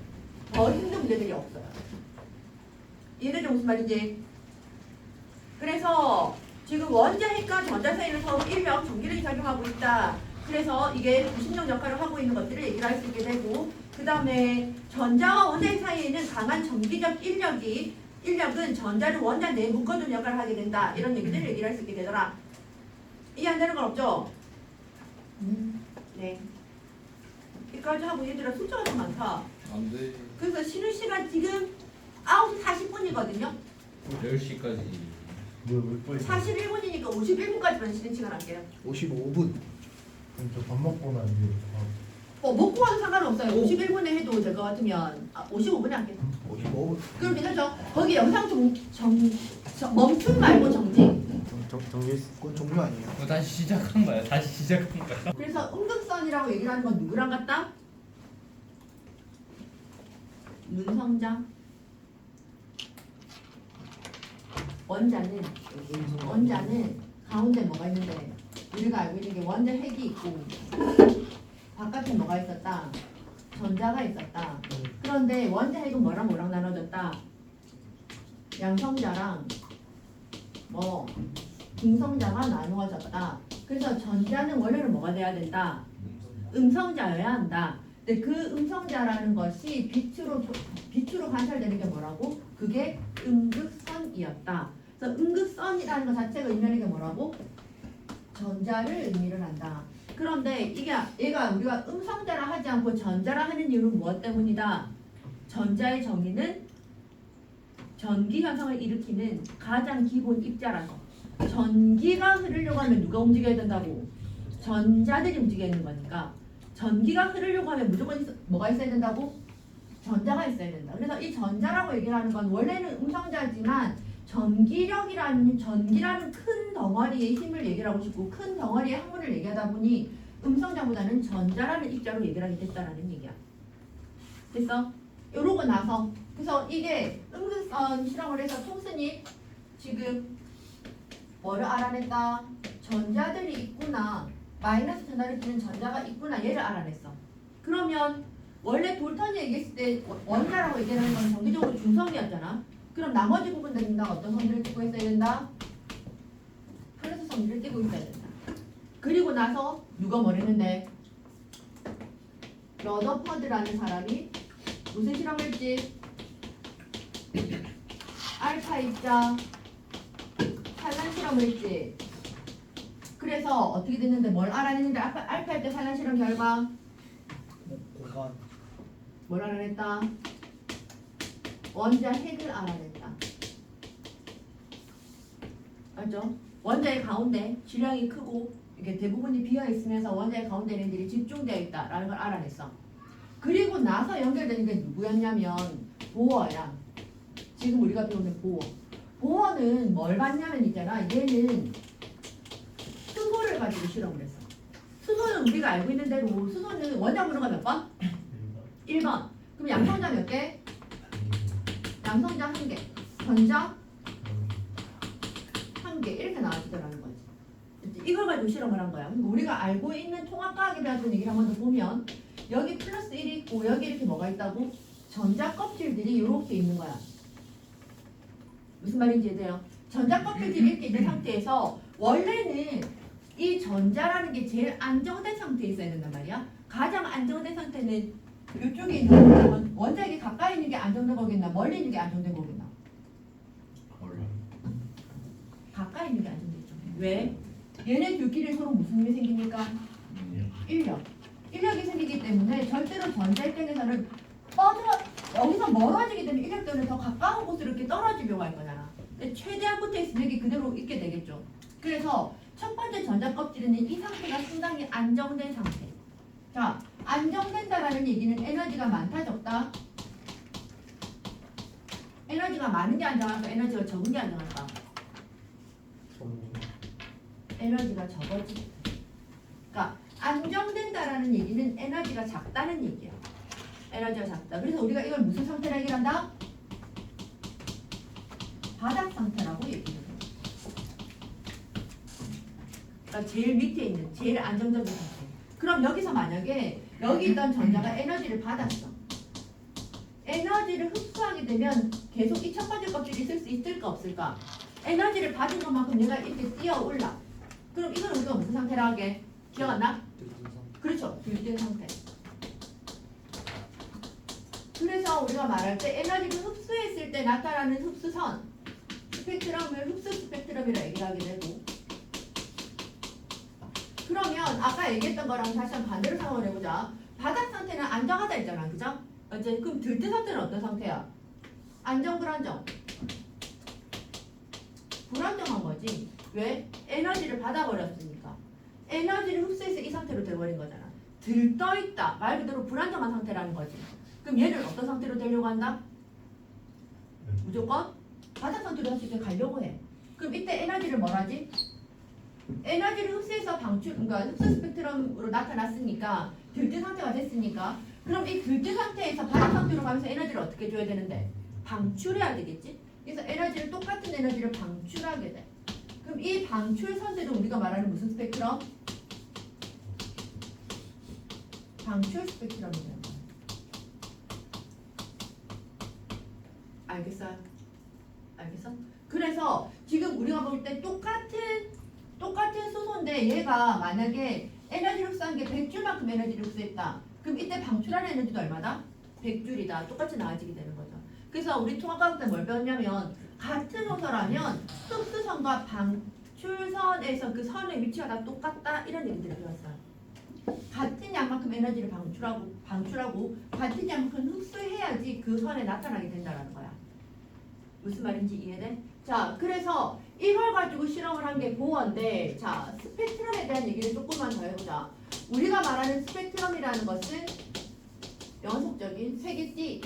더 힘든 문제들이 없어요. 이해되죠? 무슨 말인지? 그래서 지금 원자 핵과 전자 사이는 서로 인력 전기력이 작용하고 있다. 그래서 이게 부식력 역할을 하고 있는 것들을 얘기를 할 수 있게 되고, 그 다음에 전자와 원자 핵 사이에는 강한 전기적 인력은 전자를 원자 내에 묶어두는 역할을 하게 된다. 이런 얘기들을 얘기를 할 수 있게 되더라. 이해 안 되는 건 없죠? 네. 여기까지 하고 얘들아 숫자가 좀 많다. 안돼. 그래서 쉬는 시간 지금 9시 40분이거든요. 10시까지. 뭐몇 번이? 41분이니까 51분까지만 쉬는 시간 할게요. 55분. 그럼 저밥 먹고 난 뒤에 먹고 와도 상관없어요. 51분에 해도 될 것 같으면 55분에 할게요. 55분. 그럼 괜찮죠? 거기 영상 멈춤 말고 정지. 그건 종료 아니에요? 다시 시작한 거야. 다시 시작한 거야. 그래서 음극선이라고 얘기를 하는 건 누구랑 같다? 문성자. 원자는 가운데 뭐가 있는데 우리가 알고 있는 게 원자 핵이 있고 바깥에 뭐가 있었다? 전자가 있었다. 그런데 원자 핵은 뭐랑 나눠졌다? 양성자랑 중성자가 나누어졌다. 그래서 전자는 원래는 뭐가 돼야 된다? 음성자여야 한다. 근데 그 음성자라는 것이 빛으로 관찰되는 게 뭐라고? 그게 음극선이었다. 그래서 음극선이라는 것 자체가 의미하는 게 뭐라고? 전자를 의미를 한다. 그런데 얘가 우리가 음성자라 하지 않고 전자라 하는 이유는 무엇 때문이다? 전자의 정의는 전기 현상을 일으키는 가장 기본 입자라서 전기가 흐르려고 하면 누가 움직여야 된다고? 전자들이 움직여야 되는 거니까 전기가 흐르려고 하면 무조건 뭐가 있어야 된다고? 전자가 있어야 된다. 그래서 이 전자라고 얘기를 하는 건 원래는 음성자지만 전기라는 큰 덩어리의 힘을 얘기를 하고 싶고 큰 덩어리의 학문을 얘기하다 보니 음성자보다는 전자라는 입자로 얘기를 하게 됐다라는 얘기야. 됐어? 이러고 나서 그래서 이게 음극선 실험을 해서 톰슨이 지금 뭐를 알아냈다? 전자들이 있구나. 마이너스 전자를 주는 전자가 있구나. 얘를 알아냈어. 그러면 원래 돌턴이 얘기했을 때 원자라고 얘기하는 건 정기적으로 중성이었잖아. 그럼 나머지 부분들은 다 어떤 성질을 띠고 있어야 된다? 플러스 성질을 띠고 있어야 된다. 그리고 나서 누가 뭐랬는데 러더퍼드라는 사람이 무슨 실험을 했지? 알파 입자 산란 실험을 했지. 그래서 어떻게 됐는데 뭘 알아냈는데 알파 입자 산란 실험 결과 고간. 뭘 알아냈다? 원자 핵을 알아냈다. 알죠? 원자의 가운데 질량이 크고 이게 대부분이 비어 있으면서 원자의 가운데 애들이 집중되어 있다라는 걸 알아냈어. 그리고 나서 연결되는 게 누구였냐면 보어야. 지금 우리가 배우는 보어. 보어는 뭘 봤냐면 있잖아. 얘는 수소를 가지고 실험을 했어. 수소는 우리가 알고 있는 대로 수소는 원자 번호가 몇 번? 1번. 그럼 양성자 몇 개? 양성자 1개. 전자 1개. 이렇게 나와주더라는 거지. 이걸 가지고 실험을 한 거야. 그러니까 우리가 알고 있는 통합과학에 대한 얘기를 한번 더 보면 여기 플러스 1이 있고 여기 이렇게 뭐가 있다고? 전자 껍질들이 이렇게 있는 거야. 무슨 말인지 이해돼요? 전자 껍질들이 이렇게 있는 상태에서 원래는 이 전자라는 게 제일 안정된 상태에 있어야 된단 말이야. 가장 안정된 상태는 이쪽에 있는 원자에게 가까이 있는 게 안정된 거겠나? 멀리 있는 게 안정된 거겠나? 가까이 있는 게 안정되죠. 왜? 얘네 둘끼리 서로 무슨 일이 생기니까? 인력이 생기기 때문에 절대로 전자입장에서는 여기서 멀어지게 되면 인력 때문에 더 가까운 곳으로 이렇게 떨어지려고 할 거잖아. 근데 최대한 붙어 있으면 이게 그대로 있게 되겠죠. 그래서 첫 번째 전자 껍질은 이 상태가 상당히 안정된 상태. 자, 안정된다라는 얘기는 에너지가 많다 적다? 에너지가 많은 게 안정할까? 에너지가 적은 게 안정할까? 에너지가 적어지. 그러니까 안정된다라는 얘기는 에너지가 작다는 얘기야. 에너지가 작다. 그래서 우리가 이걸 무슨 상태라 얘기한다? 바닥 상태라고 얘기해요. 그러니까 제일 밑에 있는 제일 안정적인 상태. 그럼 여기서 만약에 여기 있던 전자가 에너지를 받았어. 에너지를 흡수하게 되면 계속 이 첫 번째 껍질이 있을 수 있을까 없을까? 에너지를 받은 것만큼 얘가 이렇게 뛰어 올라. 그럼 이건 우리가 무슨 상태라 하게? 기억 안 나? 그렇죠. 들뜬 상태. 그래서 우리가 말할 때 에너지를 흡수했을 때 나타나는 흡수선 스펙트럼을 흡수 스펙트럼이라 얘기하게 되고, 그러면 아까 얘기했던 거랑 다시 한번 반대로 상황을 해보자. 바닥 상태는 안정하다 했잖아, 그죠? 어째 그럼 들뜬 상태는 어떤 상태야? 안정 불안정? 불안정한 거지. 왜? 에너지를 받아버렸으니까. 에너지를 흡수해서 이 상태로 돼버린 거잖아. 들떠있다. 말 그대로 불안정한 상태라는 거지. 그럼 얘를 어떤 상태로 되려고 한다? 무조건 바닥 상태로 할 수 있게 가려고 해. 그럼 이때 에너지를 뭐라지? 에너지를 흡수해서 방출, 그러니까 흡수 스펙트럼으로 나타났으니까 들뜬 상태가 됐으니까, 그럼 이 들뜬 상태에서 바닥 상태로 가면서 에너지를 어떻게 줘야 되는데? 방출해야 되겠지? 그래서 에너지를 똑같은 에너지를 방출하게 돼. 그럼 이 방출 선들은 우리가 말하는 무슨 스펙트럼? 방출 스펙트럼이에요. 알겠어요? 알겠어? 그래서 지금 우리가 볼 때 똑같은 수소인데 얘가 만약에 에너지를 흡수한 게 100줄만큼 에너지를 흡수했다. 그럼 이때 방출하는 에너지도 얼마다? 100줄이다. 똑같이 나아지게 되는 거죠. 그래서 우리 통합과학 때 뭘 배웠냐면 같은 호서라면 흡수선과 방출선에서 그 선의 위치가 다 똑같다 이런 얘기들을 배웠어요. 같은 양만큼 에너지를 방출하고 같은 양만큼 흡수해야지 그 선에 나타나게 된다는 거야. 무슨 말인지 이해돼? 자, 그래서 이걸 가지고 실험을 한 게 보어인데, 자, 스펙트럼에 대한 얘기를 조금만 더 해보자. 우리가 말하는 스펙트럼이라는 것은 연속적인 세기띠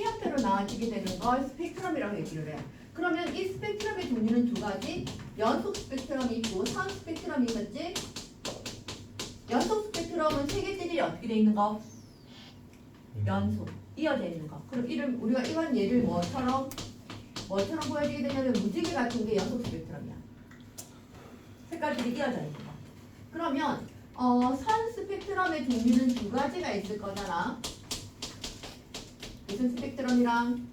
형태로 나와지게 되는 걸 스펙트럼이라고 얘기를 해. 그러면 이 스펙트럼의 종류는 두 가지. 연속 스펙트럼이 있고 선 스펙트럼이 있었지. 연속 스펙트럼은 세계들이 어떻게 돼 있는 거? 연속 이어져 있는 거. 그럼 우리가 이건 예를 뭐처럼 보여지게 되냐면 무지개 같은 게 연속 스펙트럼이야. 색깔들이 이어져 있는 거. 그러면 선 스펙트럼의 종류는 두 가지가 있을 거잖아. 무슨 스펙트럼이랑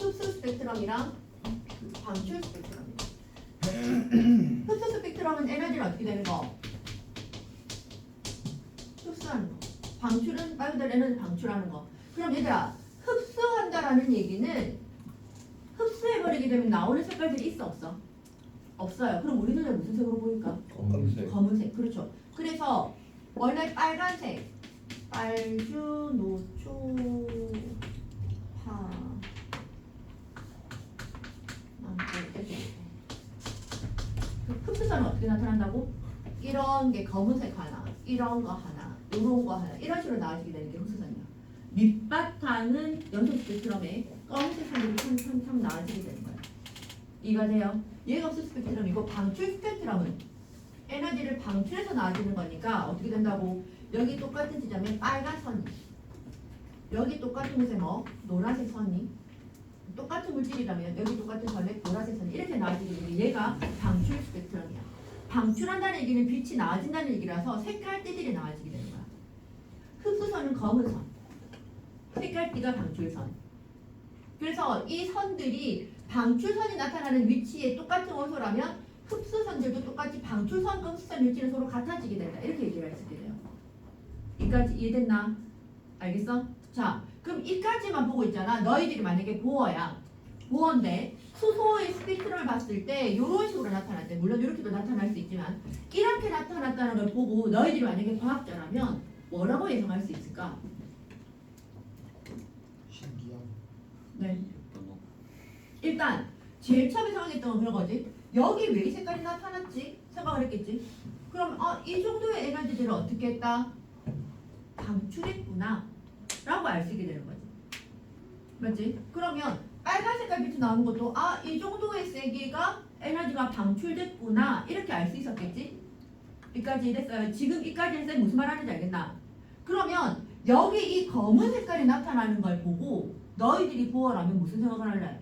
흡수 스펙트럼이랑 방출 스펙트럼이다. 흡수 스펙트럼은 에너지는 어떻게 되는 거? 흡수하는 거. 방출은 말 그대로 에너지 방출하는 거. 그럼 얘들아, 흡수한다라는 얘기는 흡수해버리게 되면 나오는 색깔들이 있어 없어? 없어요. 그럼 우리 눈에 무슨 색으로 보일까? 검은색. 검은색. 그렇죠. 그래서 원래 빨간색, 빨주, 노초, 파, 이렇게. 흡수선은 어떻게 나타난다고? 이런 게 검은색 하나, 이런 거 하나, 이런 거 하나, 이런 식으로 나와지게 되는 게 흡수선이야. 밑바탕은 연속 스펙트럼에 검은색 선들이 탕탕탕 나와지게 되는 거야. 이해가 돼요? 얘가 흡수 스펙트럼이고 방출 스펙트럼은 에너지를 방출해서 나와지는 거니까 어떻게 된다고? 여기 똑같은 지점에 빨간 선이, 여기 똑같은 곳에 뭐 노란색 선이, 똑같은 물질이라면 여기 똑같은 선에 보라색 선이 이렇게 나와지게 되면 얘가 방출 스펙트럼이야. 방출한다는 얘기는 빛이 나와진다는 얘기라서 색깔띠들이 나와지게 되는 거야. 흡수선은 검은 선, 색깔띠가 방출선. 그래서 이 선들이 방출선이 나타나는 위치에 똑같은 원소라면 흡수선들도 똑같이 방출선과 흡수선 위치는 서로 같아지게 된다. 이렇게 얘기를 할 수 있게 돼요. 이까지 이해됐나? 알겠어? 자, 그럼 이까지만 보고 있잖아. 너희들이 만약에 보어인데 수소의 스펙트럼을 봤을 때 이런 식으로 나타날 때, 물론 이렇게도 나타날 수 있지만 이렇게 나타났다는 걸 보고 너희들이 만약에 과학자라면 뭐라고 예상할 수 있을까? 신기한. 네. 일단 제일 처음에 생각했던 건 그런 거지. 여기 왜 이 색깔이 나타났지? 생각을 했겠지. 그럼 이 정도의 에너지들을 어떻게 했다? 방출했구나 라고 알 수 있게 되는 거지. 맞지? 그러면 빨간 색깔 빛이 나오는 것도 이 정도의 세기가 에너지가 방출됐구나 이렇게 알 수 있었겠지? 여기까지 이랬어요. 지금 이까지 했을 때 무슨 말 하는지 알겠나? 그러면 여기 이 검은 색깔이 나타나는 걸 보고 너희들이 보아라면 무슨 생각을 할래?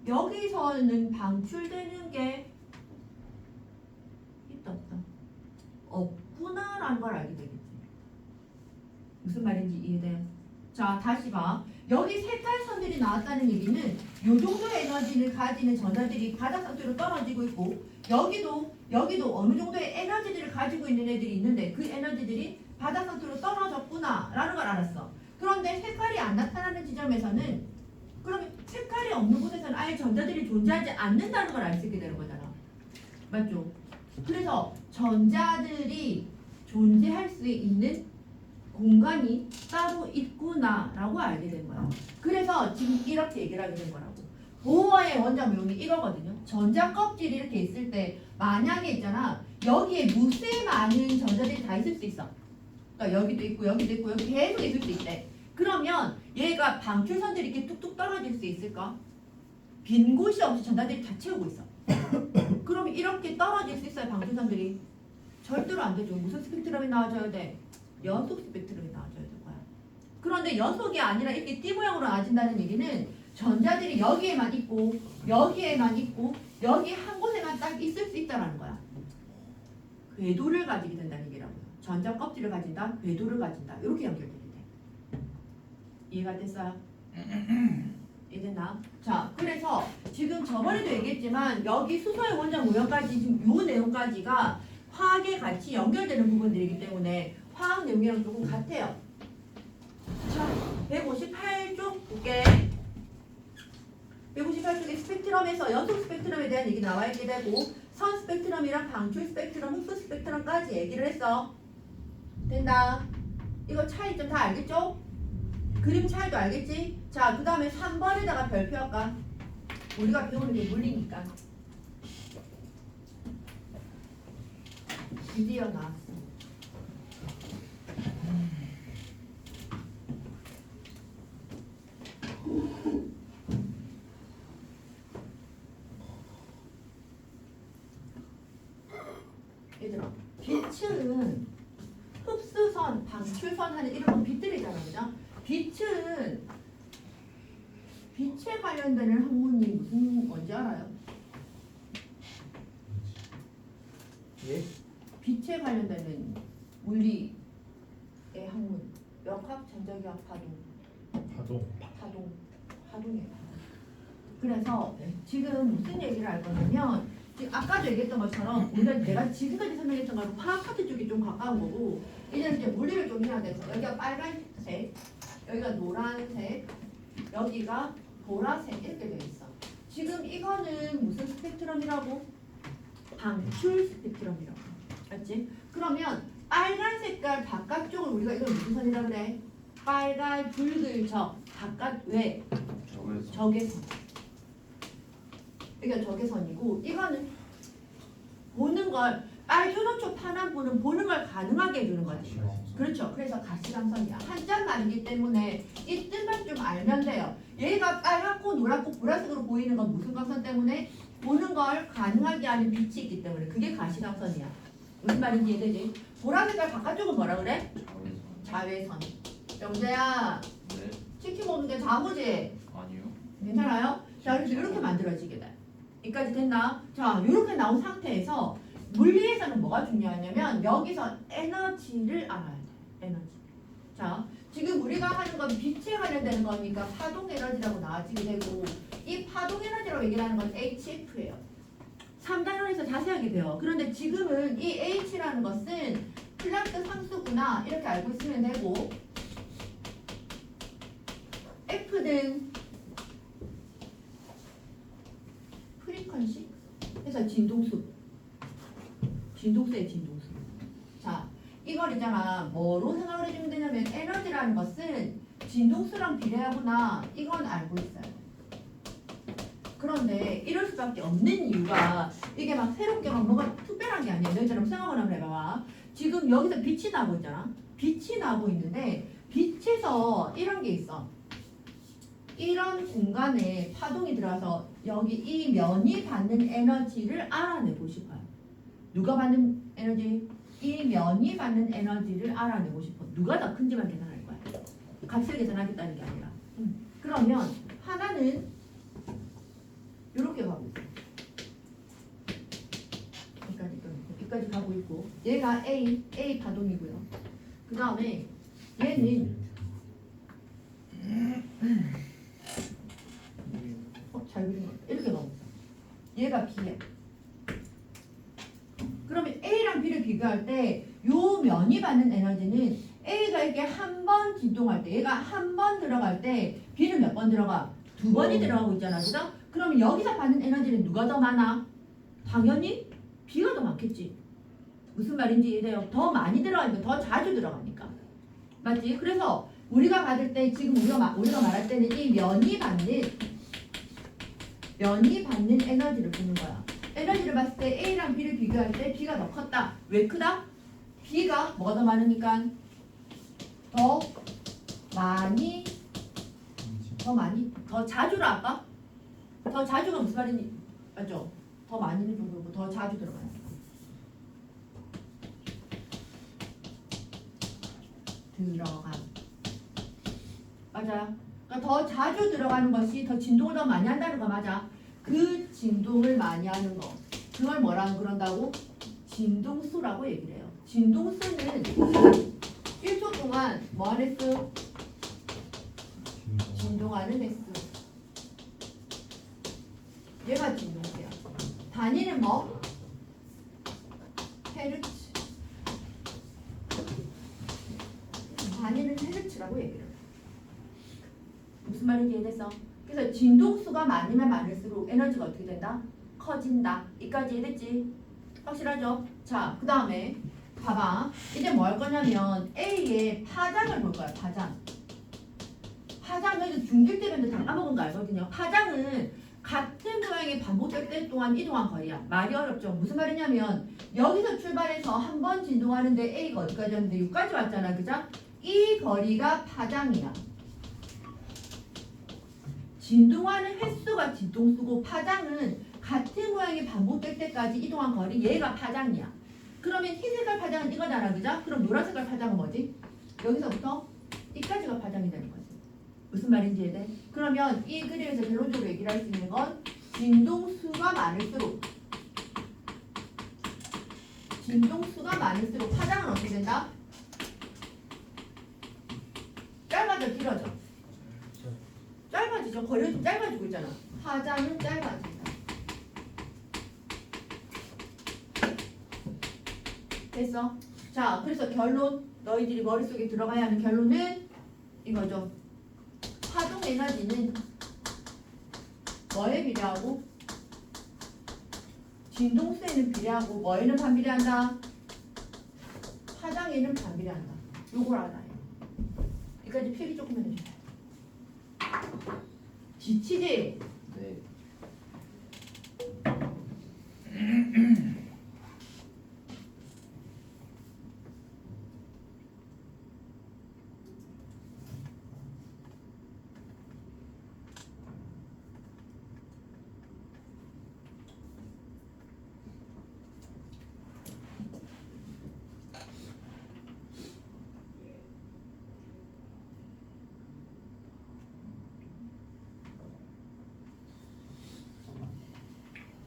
여기서는 방출되는 게 있다 없다? 없구나라는 걸 알게 되겠지. 무슨 말인지 이해돼요? 자, 다시 봐. 여기 색깔선들이 나왔다는 얘기는 요 정도의 에너지를 가지는 전자들이 바닥 상태로 떨어지고 있고 여기도 어느 정도의 에너지들을 가지고 있는 애들이 있는데 그 에너지들이 바닥 상태로 떨어졌구나 라는 걸 알았어. 그런데 색깔이 안 나타나는 지점에서는 그러면 색깔이 없는 곳에서는 아예 전자들이 존재하지 않는다는 걸 알 수 있게 되는 거잖아. 맞죠? 그래서 전자들이 존재할 수 있는 공간이 따로 있구나라고 알게 된 거야. 그래서 지금 이렇게 얘기를 하게 된 거라고. 보어의 원자 모형이 이거거든요. 전자 껍질이 이렇게 있을 때 만약에 있잖아. 여기에 무수히 많은 전자들이 다 있을 수 있어. 그러니까 여기도 있고 여기도 있고 여기 계속 있을 수 있대. 그러면 얘가 방출선들이 이렇게 뚝뚝 떨어질 수 있을까? 빈 곳이 없이 전자들이 다 채우고 있어. 그럼 이렇게 떨어질 수 있어요, 방출선들이? 절대로 안 되죠. 무슨 스펙트럼이 나와줘야 돼? 연속 스펙트럼이 나와줘야 될 거야. 그런데 연속이 아니라 이렇게 띠 모양으로 나와진다는 얘기는 전자들이 여기에만 있고 여기에만 있고 여기 한 곳에만 딱 있을 수 있다는 거야. 궤도를 가지게 된다는 얘기라고요. 전자 껍질을 가진다, 궤도를 가진다. 이렇게 연결되게 돼. 이해가 됐어요? 이해됐나? 자, 그래서 지금 저번에도 얘기했지만 여기 수소의 원자 모형까지 지금 요 내용까지가 화학에 같이 연결되는 부분들이기 때문에 화학 내용이랑 조금 같아요. 자, 158쪽 볼게. 158쪽에 스펙트럼에서 연속 스펙트럼에 대한 얘기 나와 있게 되고 선 스펙트럼이랑 방출 스펙트럼, 흡수 스펙트럼까지 얘기를 했어. 된다. 이거 차이점 다 알겠죠? 그림 차이도 알겠지? 자, 그 다음에 3번에다가 별표 할까? 우리가 배우는 게 물리니까. 드디어 나왔어. 얘들아, 빛은 흡수선, 방출선 하는 이런 건 빛들이잖아, 그죠? 빛은 빛에 관련되는 학문이 무슨 뭔지 알아요? 예? 빛에 관련되는 물리의 학문, 역학, 전자기학, 파동이에요. 그래서 지금 무슨 얘기를 할 거냐면 지금 아까도 얘기했던 것처럼 우리가 내가 지금까지 설명했던 거랑 화학 파트 쪽이 좀 가까운 거고 이제는 이제 물리를 좀 해야 돼서 여기가 빨간색, 여기가 노란색, 여기가 보라색 이렇게 돼 있어. 지금 이거는 무슨 스펙트럼이라고? 방출 스펙트럼이라고. 맞지? 그러면 빨간 색깔 바깥쪽을 우리가 이걸 무슨 선이라고 그래? 빨간 붉은 저 바깥 왜? 적외선. 이게 적외선이고 이거는 보는 걸 빨주노초 파남보는 보는 걸 가능하게 해주는 거지. 그렇죠. 그래서 가시광선이야. 한자말이기 때문에 이 뜻만 좀 알면 돼요. 얘가 빨갛고 노랗고 보라색으로 보이는 건 무슨 광선 때문에? 보는 걸 가능하게 하는 빛이 있기 때문에 그게 가시광선이야. 무슨 말인지 이해되지? 보라색깔 바깥쪽은 뭐라 그래? 자외선. 영재야, 네. 치킨 먹는데 자무지? 아니요. 괜찮아요? 자, 그래서 이렇게 만들어지게 돼. 여기까지 됐나? 자, 이렇게 나온 상태에서 물리에서는 뭐가 중요하냐면 여기서 에너지를 알아야 돼. 에너지. 자, 지금 우리가 하는 건 빛에 관련되는 거니까 파동 에너지라고 나와지게 되고 이 파동 에너지라고 얘기하는 건 HF예요. 3단원에서 자세하게 배워. 그런데 지금은 이 H라는 것은 플랑크 상수구나 이렇게 알고 있으면 되고 F는 프리퀀시 해서 진동수. 진동수의 진동수. 자, 이걸 있잖아. 뭐로 생각을 해주면 되냐면 에너지라는 것은 진동수랑 비례하구나. 이건 알고 있어요. 그런데 이럴 수밖에 없는 이유가 이게 막 새롭게 막 뭐가 특별한 게 아니야. 너희처럼 생각을 한번 해봐봐. 지금 여기서 빛이 나고 있잖아. 빛이 나고 있는데 빛에서 이런 게 있어. 이런 공간에 파동이 들어와서 여기 이 면이 받는 에너지를 알아내고 싶어요. 누가 받는 에너지? 이 면이 받는 에너지를 알아내고 싶어. 누가 더 큰지만 계산할 거야. 값을 계산하겠다는 게 아니라. 그러면 하나는 이렇게 가고 있어. 여기까지 가고 있고 얘가 A 파동이고요. 그 다음에 얘는 얘가 B야. 그러면 A랑 B를 비교할 때 요 면이 받는 에너지는 A가 이렇게 한 번 진동할 때 얘가 한 번 들어갈 때 B는 몇 번 들어가? 2번이 들어가고 있잖아. 그죠? 그러면 여기서 받는 에너지는 누가 더 많아? 당연히 B가 더 많겠지. 무슨 말인지 이해돼요? 더 많이 들어가니까 더 자주 들어가니까. 맞지? 그래서 우리가 받을 때 지금 우리가 말할 때는 이 면이 받는 에너지를 보는 거야. 에너지를 봤을 때 A랑 B를 비교할 때 B가 더 컸다. 왜 크다? B가 뭐가 더 많으니까 더 많이 더 자주라 아까? 더 자주가 무슨 말인지 맞죠? 더 많이는 정도고 더 자주 들어가요. 들어감. 맞아요. 그러니까 더 자주 들어가는 것이 더 진동을 더 많이 한다는 거 맞아. 그 진동을 많이 하는 거. 그걸 뭐라고 그런다고? 진동수라고 얘기를 해요. 진동수는 1초 동안 뭐 하는 수? 진동하는 횟수. 얘가 진동수야. 단위는 뭐? 헤르츠. 단위는 헤르츠라고 얘기를 해요. 무슨 말인지 이해됐어? 그래서 진동수가 많으면 많을수록 에너지가 어떻게 된다? 커진다. 이까지 이해됐지? 확실하죠? 자, 그 다음에 봐봐. 이제 뭐 할 거냐면 A의 파장을 볼 거야. 파장. 파장은 중길대변도 다 까먹은 거 알거든요. 파장은 같은 모양이 반복될 때 동안 이동한 거리야. 말이 어렵죠? 무슨 말이냐면 여기서 출발해서 한 번 진동하는데 A가 어디까지 왔는데 여기까지 왔잖아. 그죠? 이 거리가 파장이야. 진동하는 횟수가 진동수고 파장은 같은 모양이 반복될 때까지 이동한 거리 얘가 파장이야. 그러면 흰색깔 파장은 이거잖아. 그죠? 그럼 노란색깔 파장은 뭐지? 여기서부터 이까지가 파장이 되는 거지. 무슨 말인지 이해돼? 그러면 이 그림에서 결론적으로 얘기를 할 수 있는 건 진동수가 많을수록 파장은 어떻게 된다? 짧아져 길어져? 짧아지죠. 거리가 좀 짧아지고 있잖아. 파장은 짧아진다. 됐어? 자, 그래서 결론 너희들이 머릿속에 들어가야 하는 결론은 이거죠. 파동 에너지는 뭐에 비례하고? 진동수에는 비례하고 뭐에는 반비례한다? 파장에는 반비례한다. 요걸 알아요. 여기까지 필기 조금 해주세요. 지치지? 네.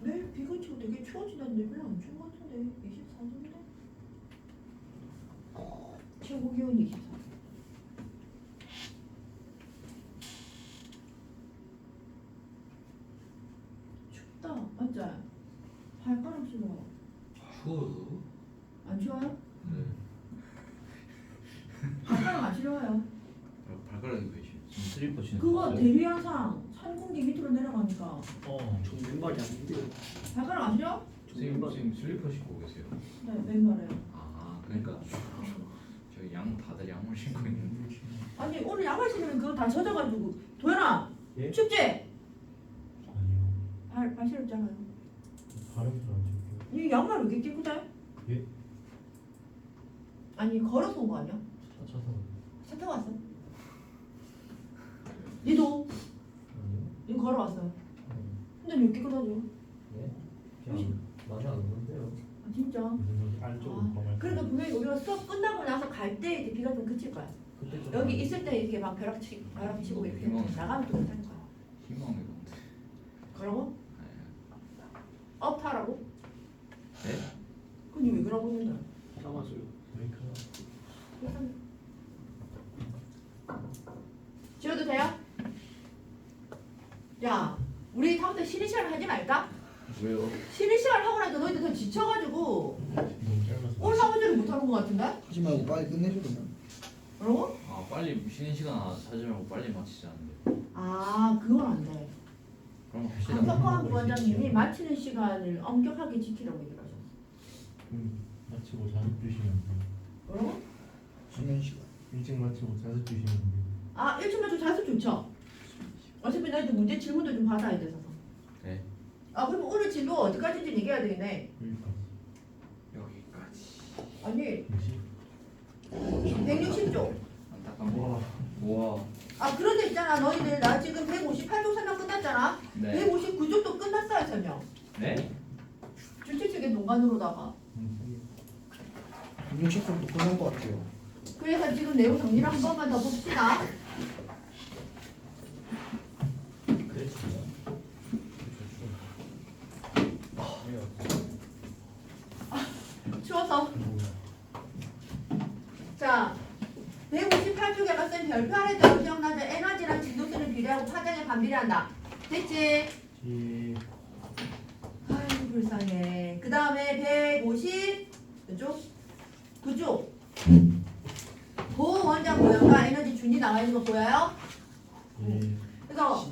매일 비가 치고 되게 추워지는데 별로 안 추운 것 같은데 24도인데? 최고 기온 24도. 춥다 맞지? 발가락 시려워. 추워요? 안 추워요? 네. 발가락 안 시려워요. 발가락이 왜 싫어? 지금 슬리퍼 신는 그거 대류현상 찬 공기 밑으로 내려가니까 전 왼발이 아닌데. 발가락 안 시려? 지금 슬리퍼 신고 계세요? 네 왼발에요. 아 그러니까 저희 다들 양말 신고 있는데 아니 오늘 양말 신으면 그거 다 젖어가지고 도현아 예? 춥지? 아니요. 발 시렵잖아요. 발음도 안 좋고. 이 양말 왜 이렇게 깨끗해? 예? 아니 걸어서 온 거 아니야? 차서. 차 타고 왔어? 니도? 아니요. 니 걸어왔어. 근데 왜 이렇게 깨끗하죠? 예? 그냥 많이 안 오는데요. 아 진짜? 무슨 말인지 안쪽으로 아, 가면. 그러니까 분명히 우리가 수업 끝나고 나서 갈 때 이제 비가 좀 그칠 거야. 그때 좀 여기 있을 때 이렇게 막 벼락치고 이렇게 나가면 또 괜찮을 거야. 희망이 없는데 그러고? 업 타라고? 네? 근데 왜 그러고 있는데? 담아줘요. 브레이크가. 지워도 돼요? 야, 우리 다음부터 쉬는 시간 하지 말까? 왜요? 쉬는 시간 하고 나니까 너희들 더 지쳐가지고 너무 짧아서. 올라오지를 못하는 것 같은데? 하지 말고 빨리 끝내줘 그러면. 그러고? 아 빨리 쉬는 시간 하지 말고 빨리 마치지 않는데. 아 그건 안 돼. 그럼 합시다. 강석환 부원장님이 마치는 시간을 엄격하게 지키라고 얘기를 하셨어. 마치고 자습 주시면 돼요. 그러고? 수면 시간. 일찍 마치고 자습 주시면 돼요. 아 일찍 맞춰 자습 좋죠? 어차피 너희들 문제 질문도 좀 받아야 돼서. 네. 아 그럼 오늘 진도 어디까지인지 얘기해야 되겠네. 여기까지. 여기까지. 아니 몇시? 160조. 안타깝네. 와. 우와. 아 그런데 있잖아 너희들 나 지금 158조 설명 끝났잖아. 네. 159조도 끝났어요 설명. 네? 주최 측의 농간으로다가. 160분도 끝난 것 같아요. 그래서 지금 내용 정리를 한 번만 더 봅시다. 그래 진짜. 추워서. 자, 158쪽에 봤을 별표 아래 대로 기억나죠? 에너지랑 진동수는 비례하고 파장에 반비례한다. 됐지? 예. 아이고 불쌍해. 그 다음에 159쪽 보호 원자 모형과 에너지 준이 나와 있는 거 보여요? 예. 그래서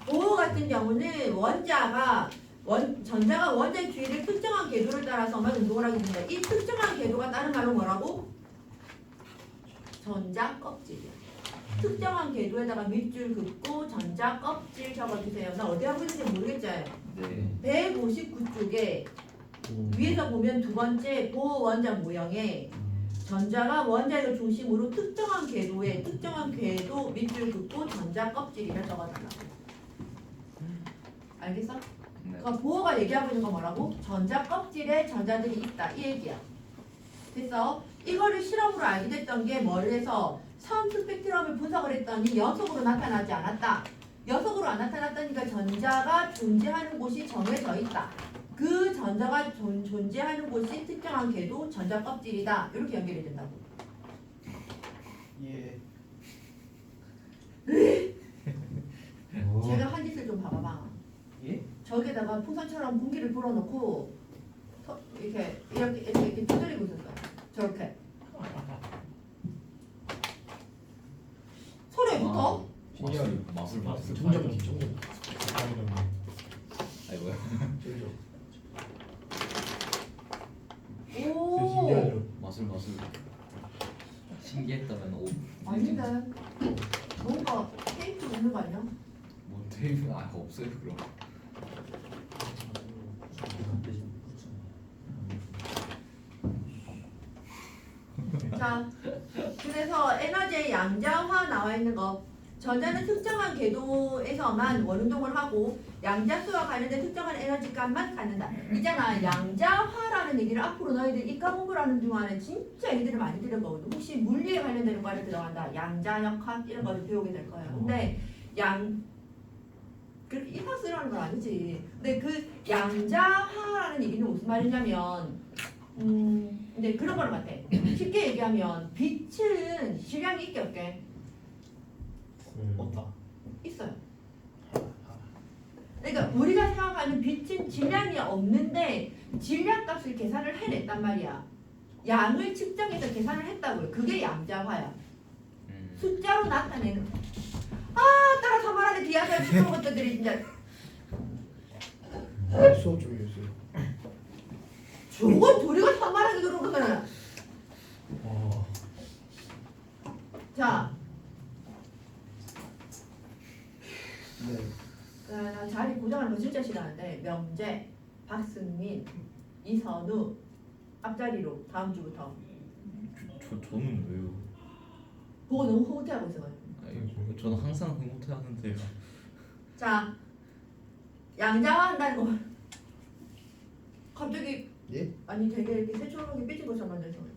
보호 같은 경우는 전자가 원자의 주위를 특정한 궤도를 따라서만 운동을 하게 된다. 이 특정한 궤도가 다른 말로 뭐라고? 전자 껍질이야. 특정한 궤도에다가 밑줄 긋고 전자 껍질 적어주세요. 나 어디 하고 있는지 모르겠죠? 네. 159쪽에 위에서 보면 두 번째 보호 원자 모형에 전자가 원자를 중심으로 특정한 궤도에 특정한 궤도 밑줄 긋고 전자 껍질이라 적어달라고. 알겠어? 네. 그러니까 보호가 얘기하고 있는 건 뭐라고? 전자 껍질에 전자들이 있다 이 얘기야. 그래서 이거를 실험으로 알게 됐던 게 뭐를 해서 선 스펙트럼을 분석을 했더니 연속으로 나타나지 않았다. 연속으로 안 나타났다니까 전자가 존재하는 곳이 정해져 있다. 그 전자가 존재하는 곳이 특정한 궤도 전자 껍질이다. 이렇게 연결이 된다고. 예. 제가 한 짓을 좀 봐봐봐. 예? 저기다가 풍선처럼 공기를 불어넣고 이렇게 두드리고 있었어요. 저렇게. 소리에 붙어? 마술. 점점 점점. 아이고야. 점점. 오. 신기하죠? 마술. 신기했다면 오. 아닌데. 뭔가 테이프 있는 거 아니야? 뭐 테이프 없어요 그럼. 자, 그래서 에너지의 양자화 나와 있는 거. 전자는 특정한 궤도에서만 원운동을 하고 양자수와 관련된 특정한 에너지 값만 갖는다. 있잖아, 양자화라는 얘기를 앞으로 너희들 이과 공부를 하는 동안에 진짜 얘기들을 많이 들을 거거든. 혹시 물리에 관련되는 과를 들어간다. 양자역학 이런 거를 배우게 될 거예요. 근데 그렇게 이파 쓰라는 건 아니지. 근데 그 양자화라는 얘기는 무슨 말이냐면 근데 그런 거는 같아. 쉽게 얘기하면 빛은 질량이 있게 없게 없다. 있어요. 그러니까 우리가 생각하는 빛은 질량이 없는데 질량값을 계산을 해냈단 말이야. 양을 측정해서 계산을 했다고요. 그게 양자화야. 숫자로 나타내는. 따라서 말하는 비하자 싶은 것들이 진짜. 수업 좀 해주세요. 저건 우리가 산말하기 그런 거잖아. 자, 네. 나 자리 고정하는 거 진짜 싫어하는데 명재, 박승민, 이선우 앞자리로 다음 주부터. 저는 왜요? 그거 너무 허무해하고 있어가지고. 저는 항상 흐뭇해하는데요. 자, 양자화 한다는 거. 갑자기 예? 아니 되게 이렇게 새초롬하게 삐진 것처럼 만들죠.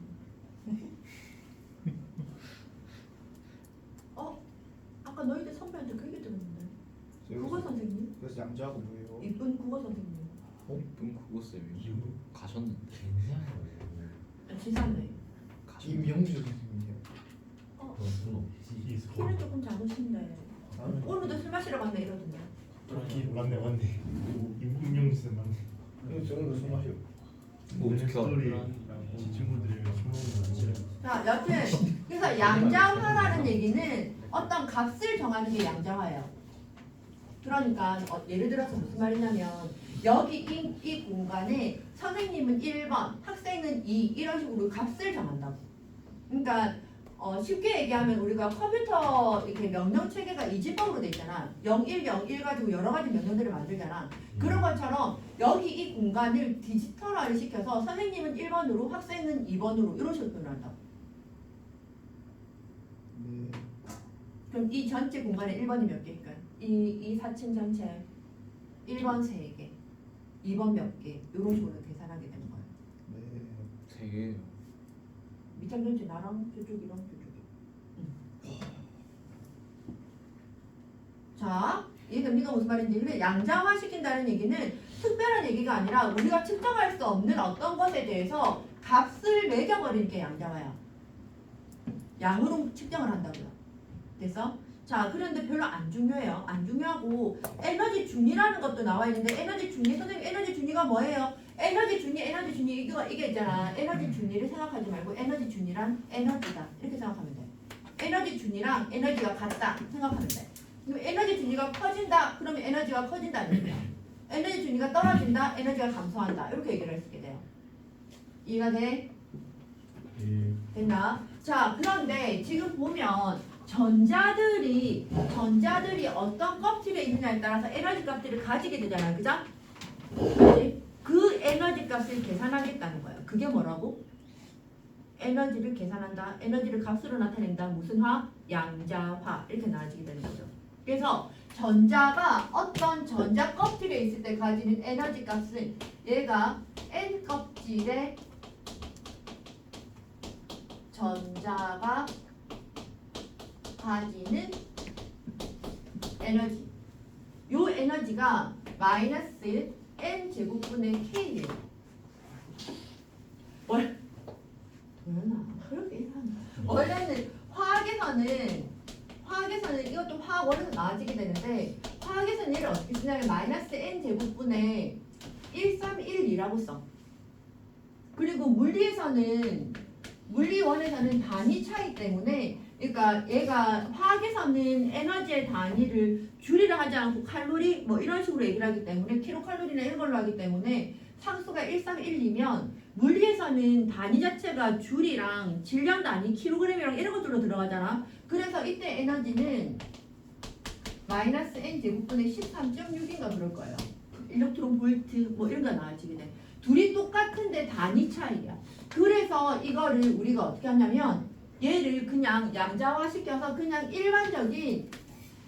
아까 너희들 선배한테 그 얘기 들었는데. 국어 선생님? 그래서 양자하고 뭐예요? 이쁜 국어 선생님. 이쁜 국어 쌤이 가셨는데. 지사네. 임영주 선생님이요. 키는 조금 작으신데 오늘도 술 마시러 갔네 이러던데. 맞네 맞네. 임용수 맞네. 이거 저는 무슨 맛이요? 뭐 어떻게 스토리 지친구들이 처먹는 거 자, 여튼 그래서 양자화라는 얘기는 어떤 값을 정하는 게 양자화예요. 그러니까 예를 들어서 무슨 말이냐면 여기 이 공간에 선생님은 1번, 학생은 2 이런 식으로 값을 정한다고. 그러니까 쉽게 얘기하면 우리가 컴퓨터 이렇게 명령 체계가 이진법으로 돼 있잖아. 0101 가지고 여러 가지 명령들을 만들잖아. 그런 것처럼 여기 이 공간을 디지털화를 시켜서 선생님은 1번으로 학생은 2번으로 이런 식으로 표현한다고. 네. 그럼 이 전체 공간에 1번이 몇 개일까? 이 4층 전체 1번 3개, 2번 몇 개 이런 식으로 계산하게 되는 거야. 네. 3개. 밑장 전체 나랑 저쪽이랑 저쪽이. 자, 이해됩니까? 무슨 말인지. 근데 양자화 시킨다는 얘기는 특별한 얘기가 아니라 우리가 측정할 수 없는 어떤 것에 대해서 값을 매겨버리는 게 양자화야. 양으로 측정을 한다고요. 됐어? 자, 그런데 별로 안 중요해요. 안 중요하고 에너지 준위라는 것도 나와 있는데 에너지 준위, 선생님 에너지 준위가 뭐예요? 에너지 준위 이게 있잖아. 에너지 준위를 생각하지 말고 에너지 준위란 에너지다 이렇게 생각하면 돼. 에너지 준위랑 에너지가 같다 생각하면 돼. 그럼 에너지 준위가 커진다 그러면 에너지가 커진다는 얘기야. 에너지 준위가 떨어진다 에너지가 감소한다 이렇게 얘기를 할 수 있게 돼요. 이해가 돼? 예. 됐나? 자, 그런데 지금 보면 전자들이 어떤 껍질에 있느냐에 따라서 에너지 값들을 가지게 되잖아요. 그죠? 그렇지? 그 에너지 값을 계산하겠다는 거예요. 그게 뭐라고? 에너지를 계산한다. 에너지를 값으로 나타낸다. 무슨 화? 양자화. 이렇게 나눠지게 되는 거죠. 그래서 전자가 어떤 전자 껍질에 있을 때 가지는 에너지 값은 얘가 N 껍질에 전자가 가지는 에너지. 요 에너지가 마이너스 n 제곱분의 k예요. 뭘? 도연아 그렇게 하나. 원래는 화학에서는 이것도 화학원에서 나와지게 되는데 화학에서는 얘를 어떻게 쓰냐면 마이너스 n 제곱분의 131이라고 써. 그리고 물리원에서는 단위 차이 때문에 그러니까 얘가 화학에서는 에너지의 단위를 줄이려 하지 않고 칼로리 뭐 이런 식으로 얘기를 하기 때문에 킬로칼로리나 이런 걸로 하기 때문에 상수가 131이면 물리에서는 단위 자체가 줄이랑 질량 단위 킬로그램이랑 이런 것들로 들어가잖아. 그래서 이때 에너지는 마이너스 n 제곱분의 13.6인가 그럴 거예요. 일렉트론 볼트 뭐 이런 거 나와지게 돼. 둘이 똑같은데 단위 차이야. 그래서 이거를 우리가 어떻게 하냐면 얘를 그냥 양자화 시켜서 그냥 일반적인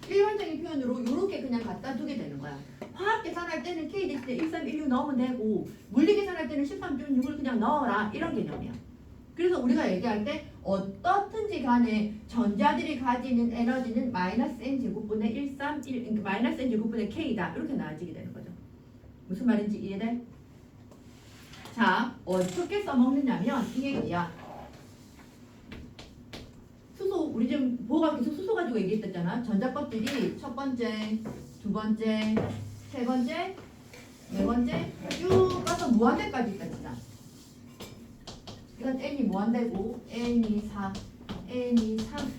표현으로 이렇게 그냥 갖다 두게 되는 거야. 화학 계산할 때는 K 됐을 때 1316 넣으면 되고 물리 계산할 때는 13.6을 그냥 넣어라 이런 개념이야. 그래서 우리가 얘기할 때 어떻든지 간에 전자들이 가지는 에너지는 마이너스 n 제곱분의 131 그러니까 마이너스 n 제곱분의 K다 이렇게 나와지게 되는 거죠. 무슨 말인지 이해돼? 자, 어떻게 써먹느냐면 이 얘기야. 수소, 우리 지금 보호가 계속 수소 가지고 얘기했었잖아. 전자껍질이 첫 번째, 두 번째, 세 번째, 네 번째 쭉 가서 무한대까지 있다. 이건 n이 무한대고 n이 4, n이 3,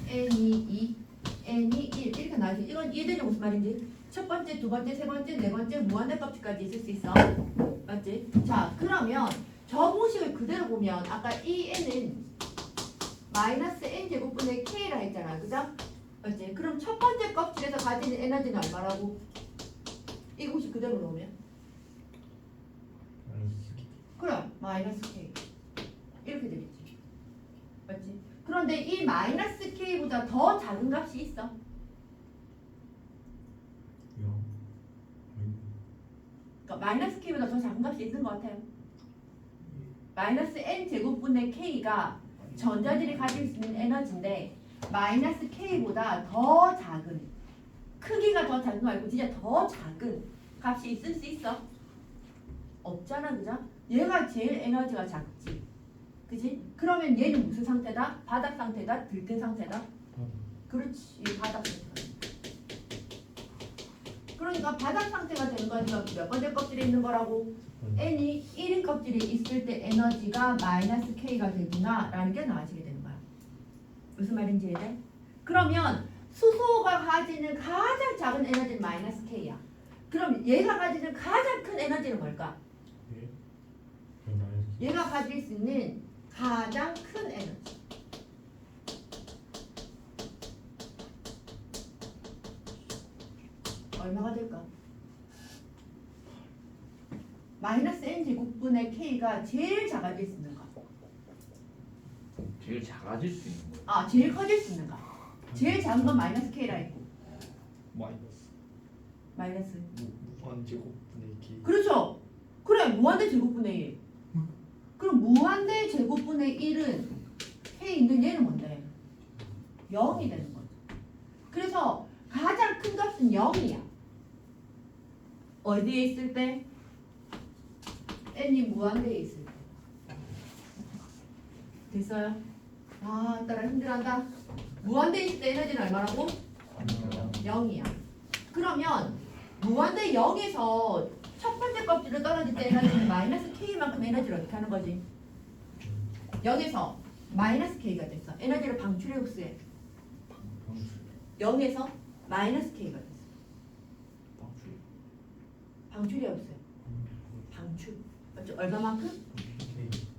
n이 2, n이 1 이렇게 나와서 이건 이해되죠? 무슨 말인지? 첫 번째, 두 번째, 세 번째, 네 번째 무한대 껍질까지 있을 수 있어. 맞지? 자, 그러면 저 공식을 그대로 보면 아까 이 n은 마이너스 n 제곱분의 k라 했잖아. 그죠? 맞지? 그럼 첫 번째 껍질에서 가지는 에너지는 얼마라고? 이 공식 그대로 놓으면? 그럼 마이너스 k 이렇게 되겠지. 맞지? 그런데 이 마이너스 k보다 더 작은 값이 있어. 그러니까 마이너스 k보다 더 작은 값이 있는 것 같아요. 마이너스 n 제곱분의 k가 전자들이 가질 수 있는 에너지인데 마이너스 k보다 더 작은 크기가 더 작은 거 말고 진짜 더 작은 값이 있을 수 있어? 없잖아, 그죠? 얘가 제일 에너지가 작지, 그지? 그러면 얘는 무슨 상태다? 바닥 상태다? 들뜬 상태다? 그렇지, 바닥 상태. 그러니까 바닥 상태가 되는 거니까 몇 번째 껍질에 있는 거라고? n이 1인 껍질이 있을 때 에너지가 마이너스 k가 되구나 라는 게 나와지게 되는 거야. 무슨 말인지 이해돼? 그러면 수소가 가지는 가장 작은 에너지는 마이너스 k야. 그럼 얘가 가지는 가장 큰 에너지는 뭘까? 예. 그럼 마이너스. 얘가 가질 수 있는 가장 큰 에너지. 얼마가 될까? 마이너스 n 제곱분의 k가 제일 작아질 수 있는 거. 제일 작아질 수 있는 거예요. 아, 제일 커질 수 있는 거. 제일 작은 건 마이너스 k라 했고. 마이너스 마이너스. 무한 제곱분의 k. 그렇죠. 그래, 무한대 제곱분의 1. 그럼 무한대 제곱분의 1은 k 있는 얘는 뭔데? 0이 되는 거죠. 그래서 가장 큰 값은 0이야. 어디에 있을 때? n이 무한대에 있을 때. 됐어요? 아, 따라 힘들어한다. 무한대에 있을 때 에너지는 얼마라고? 0이야. 그러면 무한대 0에서 첫 번째 껍질을 떨어질 때 에너지는 마이너스 k만큼 에너지를 어떻게 하는 거지? 0에서 마이너스 k가 됐어. 에너지를 방출해 흡수해. 0에서 마이너스 k가 됐어. 방출이 없어요. 방출. 맞죠? 얼마만큼?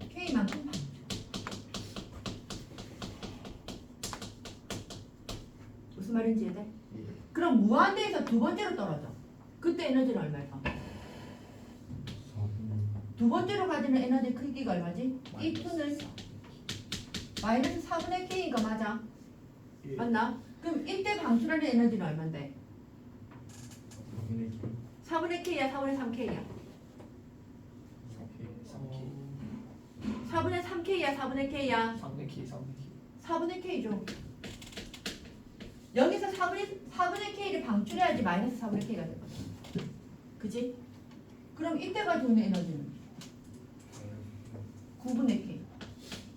k만큼 방출. 무슨 말인지 이해돼? 그럼 무한대에서 두 번째로 떨어져. 그때 에너지는 얼마일까? 두 번째로 가지는 에너지 크기가 얼마지? 이 2는 마이너스 4분의 k인가 맞아? 예. 맞나? 그럼 이때 방출하는 에너지는 얼마인데? 4분의 k야 4분의 3k야? 4분의 3k야 4분의 k야? 4분의 k죠. 여기서 4분의 k를 방출해야지 마이너스 4분의 k가 될 거야. 그지? 그럼 이때 가지고 있는 에너지는 9분의 k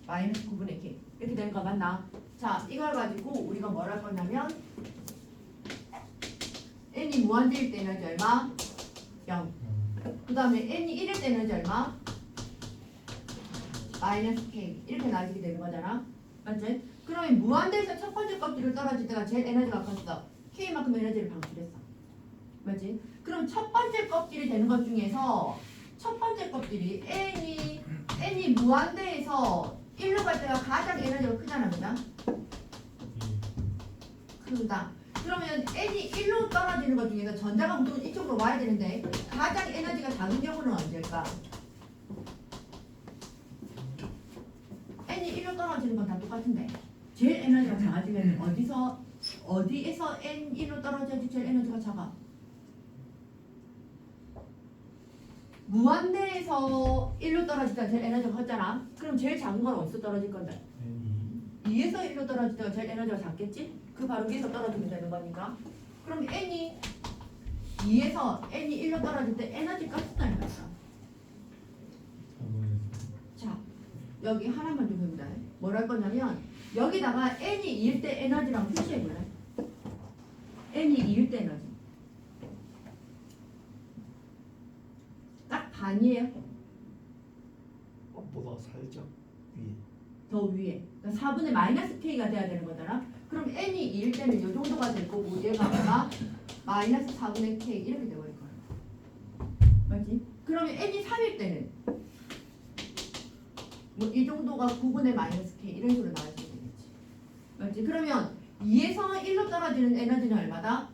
마이너스 9분의 k 이렇게 되는 거 맞나? 자, 이걸 가지고 우리가 뭘 할 거냐면 n이 무한대일 때 에너지 얼마? 0. 그 다음에 n이 1일 때 에너지 얼마? 마이너스 k 이렇게 나눠지게 되는 거잖아. 맞지? 그러면 무한대에서 첫 번째 껍질을 떨어질 때가 제일 에너지가 컸어. k만큼 에너지를 방출했어. 맞지? 그럼 첫 번째 껍질이 되는 것 중에서 첫 번째 껍질이 n이 무한대에서 1로 갈 때가 가장 에너지가 크잖아, 그냥? 크다. 그러면 n이 1로 떨어지는 것 중에서 전자가 무조건 이쪽으로 와야 되는데 가장 에너지가 작은 경우는 언제일까? n이 1로 떨어지는 건 다 똑같은데 제일 에너지가 작아지면 어디에서 n 1로 떨어져야지 제일 에너지가 작아? 무한대에서 1로 떨어질 때 제일 에너지가 컸잖아. 그럼 제일 작은 건 어디서 떨어질 건데? 2에서 1로 떨어질 때가 제일 에너지가 작겠지? 그 바로 위에서 떨어지면 되는 거니까. 그럼 n이 2에서 n이 1로 떨어질 때 에너지 값은 얼마일까? 자, 여기 하나만 좀 봅니다. 뭘 할 거냐면 여기다가 n이 2일 때 에너지랑 표시해볼래? n이 2일 때 에너지 딱 반이에요. 보다 살짝 위에. 더 위에. 그러니까 4분의 마이너스 k가 돼야 되는 거잖아. 그럼 n이 2일 때는 이 정도가 될 거고 얘가 얼마? 마이너스 4분의 k 이렇게 돼버릴 거야. 맞지? 그러면 n이 3일 때는 뭐 이 정도가 9분의 마이너스 k 이런 식으로 나와야 되겠지. 맞지? 그러면 2에서 1로 떨어지는 에너지는 얼마다?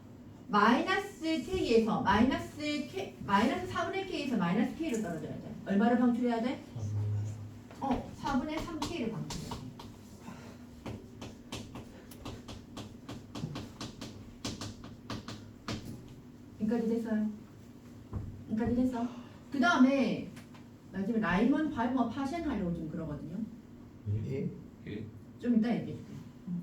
마이너스 k에서 마이너스 4분의 k에서 마이너스 k로 떨어져야 돼. 얼마를 방출해야 돼? 4분의 3k를 방출해야 돼. 여기까지 됐어요? 여기까지 됐어? 그 다음에 나 지금 라이먼 발머 파션 하려고 좀 그러거든요. 예. 좀 이따 얘기해줄게.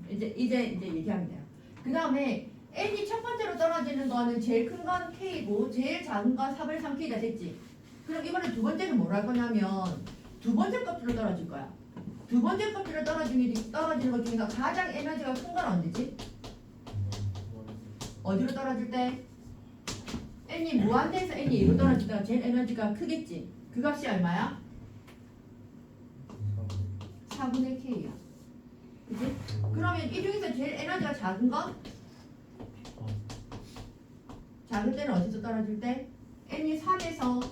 이제 얘기하면 돼요. 그 다음에 n이 첫 번째로 떨어지는 거는 제일 큰 건 k고 제일 작은 건 4분의 3k가 됐지. 그럼 이번에 두 번째는 뭘 할 거냐면 두 번째 껍질로 떨어질 거야. 두 번째 껍질로 떨어지는 것 중에서 가장 에너지가 큰 건 언제지? 어디로 떨어질 때? n이 무한대에서 n이 2로 떨어지다가 제일 에너지가 크겠지. 그 값이 얼마야? 4분의 k야. 그지? 그러면 이 중에서 제일 에너지가 작은 건? 작을 때는 어디서 떨어질 때? n이 3에서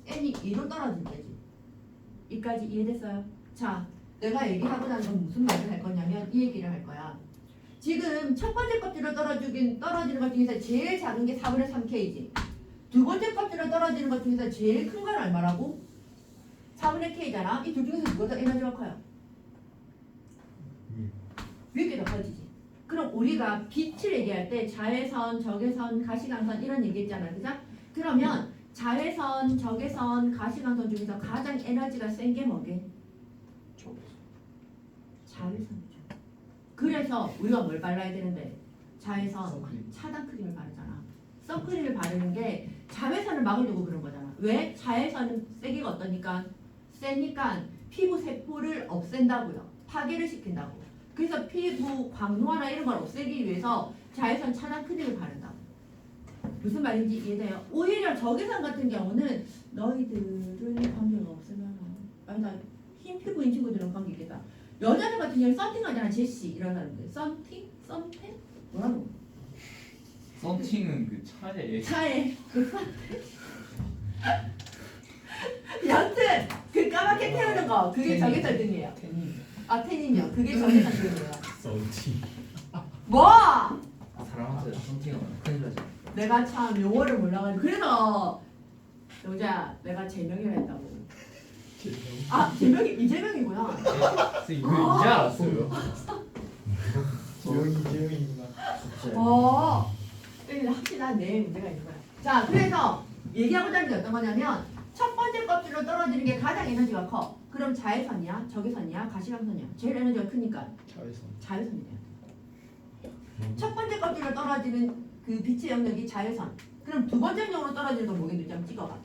n이 2로 떨어질 때지. 이까지 이해됐어요? 자, 내가 얘기하고 난 건 무슨 말을 할 거냐면 이 얘기를 할 거야. 지금 첫 번째 껍질로 떨어지는 것 중에서 제일 작은 게 4분의 3k지. 두 번째 껍질로 떨어지는 것 중에서 제일 큰 건 얼마라고? 4분의 k잖아. 이 둘 중에서 누가 더 에너지가 커요? 위에 게 더 커지지. 그럼 우리가 빛을 얘기할 때 자외선, 적외선, 가시광선 이런 얘기했잖아. 그죠? 그러면 자외선, 적외선, 가시광선 중에서 가장 에너지가 센 게 뭐게? 자외선이죠. 그래서 우리가 뭘 발라야 되는데? 자외선 선크림. 차단 크림을 바르잖아. 선크림을 바르는 게 자외선을 막으려고 그런 거잖아. 왜? 자외선은 세기가 어떠니까? 세니까 피부 세포를 없앤다고요. 파괴를 시킨다고. 그래서 피부 광노화나 이런 걸 없애기 위해서 자외선 차단 크림을 바른다. 무슨 말인지 이해돼요? 오히려 적외선 같은 경우는 너희들은 관계가 없으면 아니다. 흰 피부인 친구들은 관계 있겠다. 여자들 같은 경우는 썬팅 하잖아. 제시 이런 사람들. 썬팅? 썬팅? 뭐라고? 썬팅은 그 차에 차에 그 여튼 그 까맣게 태우는 거 그게 적외선 등이에요. 아 태닝이요. 그게 적외선 등이에요. 썬팅. 뭐? 사람한테 선팅하면 큰일 나지. 내가 참 용어를 몰라가지고 그래서 여자 내가 제명이라 했다고. 아 제명이 이재명이구나. 선생님 이거 이제 알았어요. 재영이구나. 확실한 내 문제가 있는 거야. 자 그래서 얘기하고자 하는 게 어떤 거냐면 첫 번째 껍질로 떨어지는 게 가장 에너지가 커. 그럼 자외선이야, 적외선이야, 가시광선이야. 제일 에너지가 크니까 자외선. 자외선이야. 첫 번째 껍질로 떨어지는 그 빛의 영역이 자외선. 그럼 두 번째 영역으로 떨어지는 건 뭐겠는지 한번 찍어봐.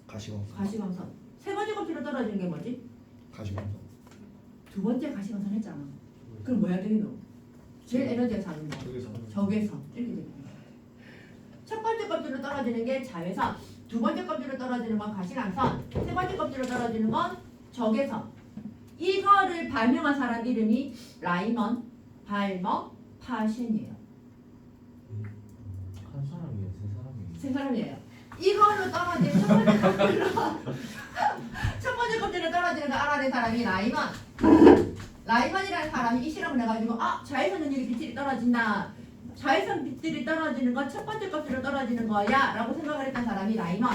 가시광선. 가시광선. 세 번째 껍질로 떨어지는 게 뭐지? 가시광선. 두 번째 가시광선 했잖아. 그럼 뭐야 되겠노? 제일 에너지가 작은 거. 적외선. 이렇게 되는 거야. 첫 번째 껍질로 떨어지는 게 자외선. 두 번째 껍질로 떨어지는 건 가시광선. 세 번째 껍질로 떨어지는 건 적외선. 이거를 발명한 사람 이름이 라이먼, 발머, 파셴이에요. 한 사람이에요, 세 사람이에요. 세 사람이에요. 이걸로 떨어진 첫 번째 껍질로 첫 번째 껍질로 떨어지는 거 알아낸 사람이 라이먼. 라이먼이라는 사람이 이 실험을 해가지고 자외선 연율이 빛이 떨어진다. 자외선 빛들이 떨어지는 건 첫 번째 껍질로 떨어지는 거야 라고 생각을 했던 사람이 라이먼.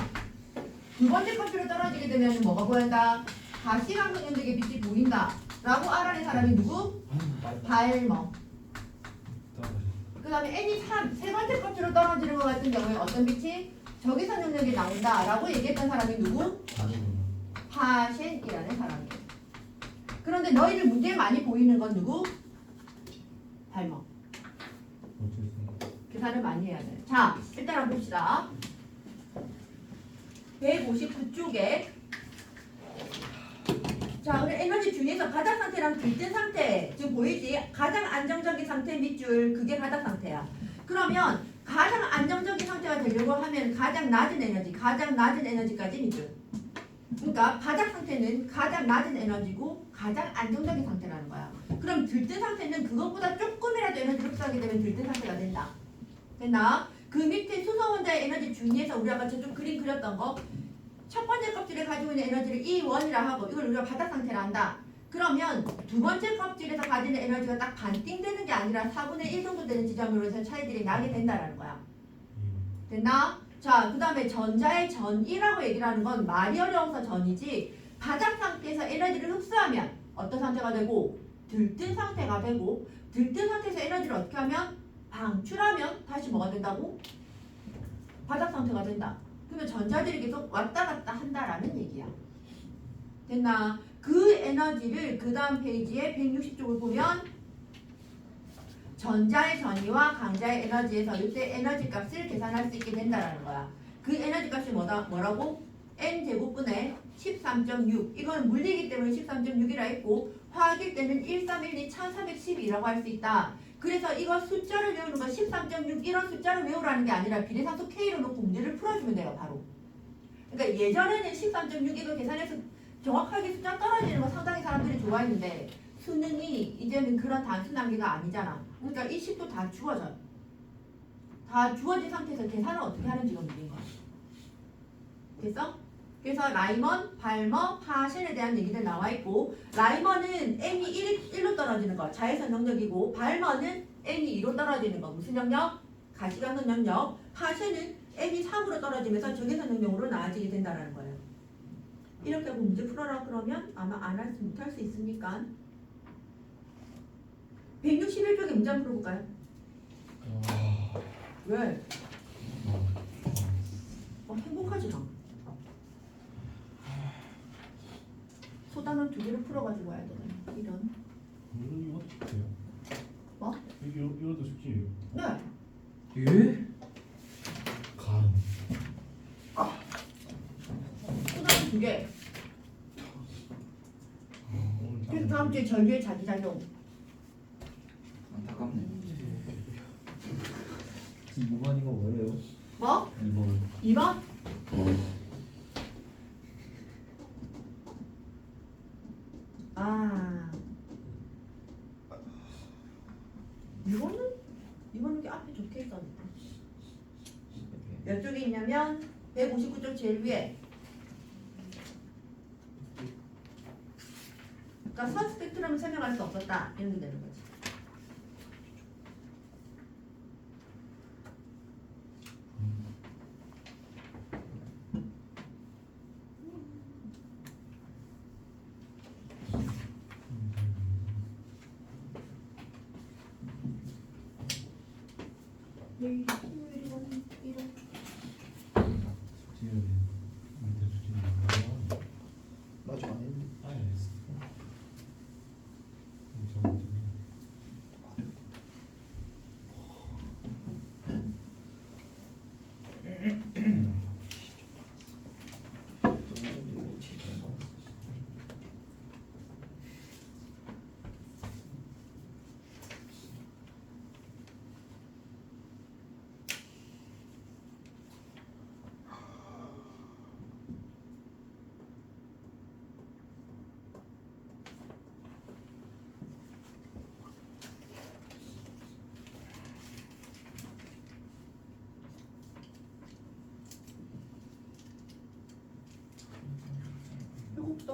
두 번째 껍질로 떨어지게 되면 뭐가 보인다? 가시광선 연적의 빛이 보인다 라고 알아낸 사람이 누구? 발머. 그 다음에 N이 3, 세 번째 껍질로 떨어지는 것 같은 경우에 어떤 빛이? 적외선 영역이 나온다 라고 얘기했던 사람이 누구? 파셴이라는 사람이에요. 그런데 너희들 문제에 많이 보이는 건 누구? 발머. 계산을 많이 해야 돼. 자, 일단 한번 봅시다. 159쪽에 자, 우리 에너지 중에서 가닥 상태랑 들뜬 상태 지금 보이지? 가장 안정적인 상태 밑줄 그게 가닥 상태야. 그러면 가장 안정적인 상태가 되려고 하면 가장 낮은 에너지까지 밑줄. 그러니까 바닥 상태는 가장 낮은 에너지고 가장 안정적인 상태라는 거야. 그럼 들뜬 상태는 그것보다 조금이라도 에너지를 흡수하게 되면 들뜬 상태가 된다. 됐나? 그 밑에 수소 원자의 에너지 중에서 우리 아까 저쪽 그림 그렸던 거 첫 번째 껍질에 가지고 있는 에너지를 E1이라 하고 이걸 우리가 바닥 상태라 한다. 그러면 두 번째 껍질에서 가지는 에너지가 딱 반띵되는 게 아니라 4분의 1 정도 되는 지점으로 해서 차이들이 나게 된다라는 거야. 됐나? 자, 그 다음에 전자의 전이라고 얘기를 하는 건 말이 어려워서 전이지 바닥 상태에서 에너지를 흡수하면 어떤 상태가 되고 들뜬 상태가 되고 들뜬 상태에서 에너지를 어떻게 하면 방출하면 다시 뭐가 된다고? 바닥 상태가 된다. 그러면 전자들이 계속 왔다 갔다 한다라는 얘기야. 됐나? 그 에너지를 그 다음 페이지에 160쪽을 보면 전자의 전이와 강자의 에너지에서 이때 에너지 값을 계산할 수 있게 된다라는 거야. 그 에너지 값이 뭐라고? n제곱분의 13.6. 이건 물리이기 때문에 13.6이라 했고 화학일 때는 1312 1312라고 할 수 있다. 그래서 이거 숫자를 외우는 건 13.6 이런 숫자를 외우라는 게 아니라 비례상수 K로 놓고 문제를 풀어주면 돼요. 바로. 그러니까 예전에는 13.6 이거 계산해서 정확하게 숫자 떨어지는 거 상당히 사람들이 좋아했는데 수능이 이제는 그런 단순한 게가 아니잖아. 그러니까 이 10도 다 주어져요. 다 주어진 상태에서 계산을 어떻게 하는지가 문제인 거야. 됐어? 그래서 라이먼, 발머, 파션에 대한 얘기들 나와 있고 라이먼은 M이 1로 떨어지는 거 자외선 영역이고 발머는 M이 2로 떨어지는 거 무슨 영역? 가시광선 영역. 파션은 M이 3으로 떨어지면서 적외선 영역으로 나아지게 된다는 거예요. 이렇게 하고 문제 풀어라 그러면 아마 안 할 수 못할 수 있으니까 161쪽에 문제 한번 풀어볼까요? 왜? 행복하지 나. 소단원 2개를 풀어가지고 와야 되잖아. 이런. 이것도 숙제요. 뭐? 이것도 숙제예요. 네. 예? 간. 소단원 2개. 그래서 다음 주에 전류의 자기작용. 안타깝네. 지금 2번이가 뭐예요? 뭐? 2번. 2번? 아. 이거는 게 앞에 적혀 있었는데. 몇 쪽에 있냐면 159쪽 제일 위에. 그러니까 선 스펙트럼을 설명할 수 없었다. 이런 게 되는 거지. 내일 토요일이건 이런. 숙제는 밑에 숙제는 뭐예요? 나좀 안 했는데. 알겠어. 저 배고프다.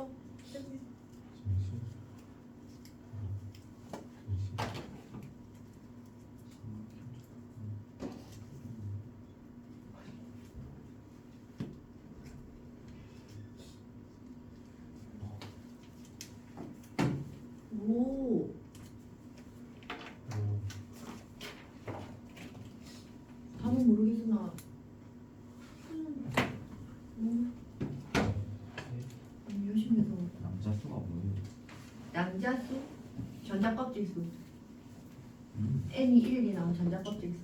오. 답은 모르겠으나. 열심히 해서. 남자 수가 뭐예요? 양자수, 전자껍질수. N이 1이 나온 전자껍질수.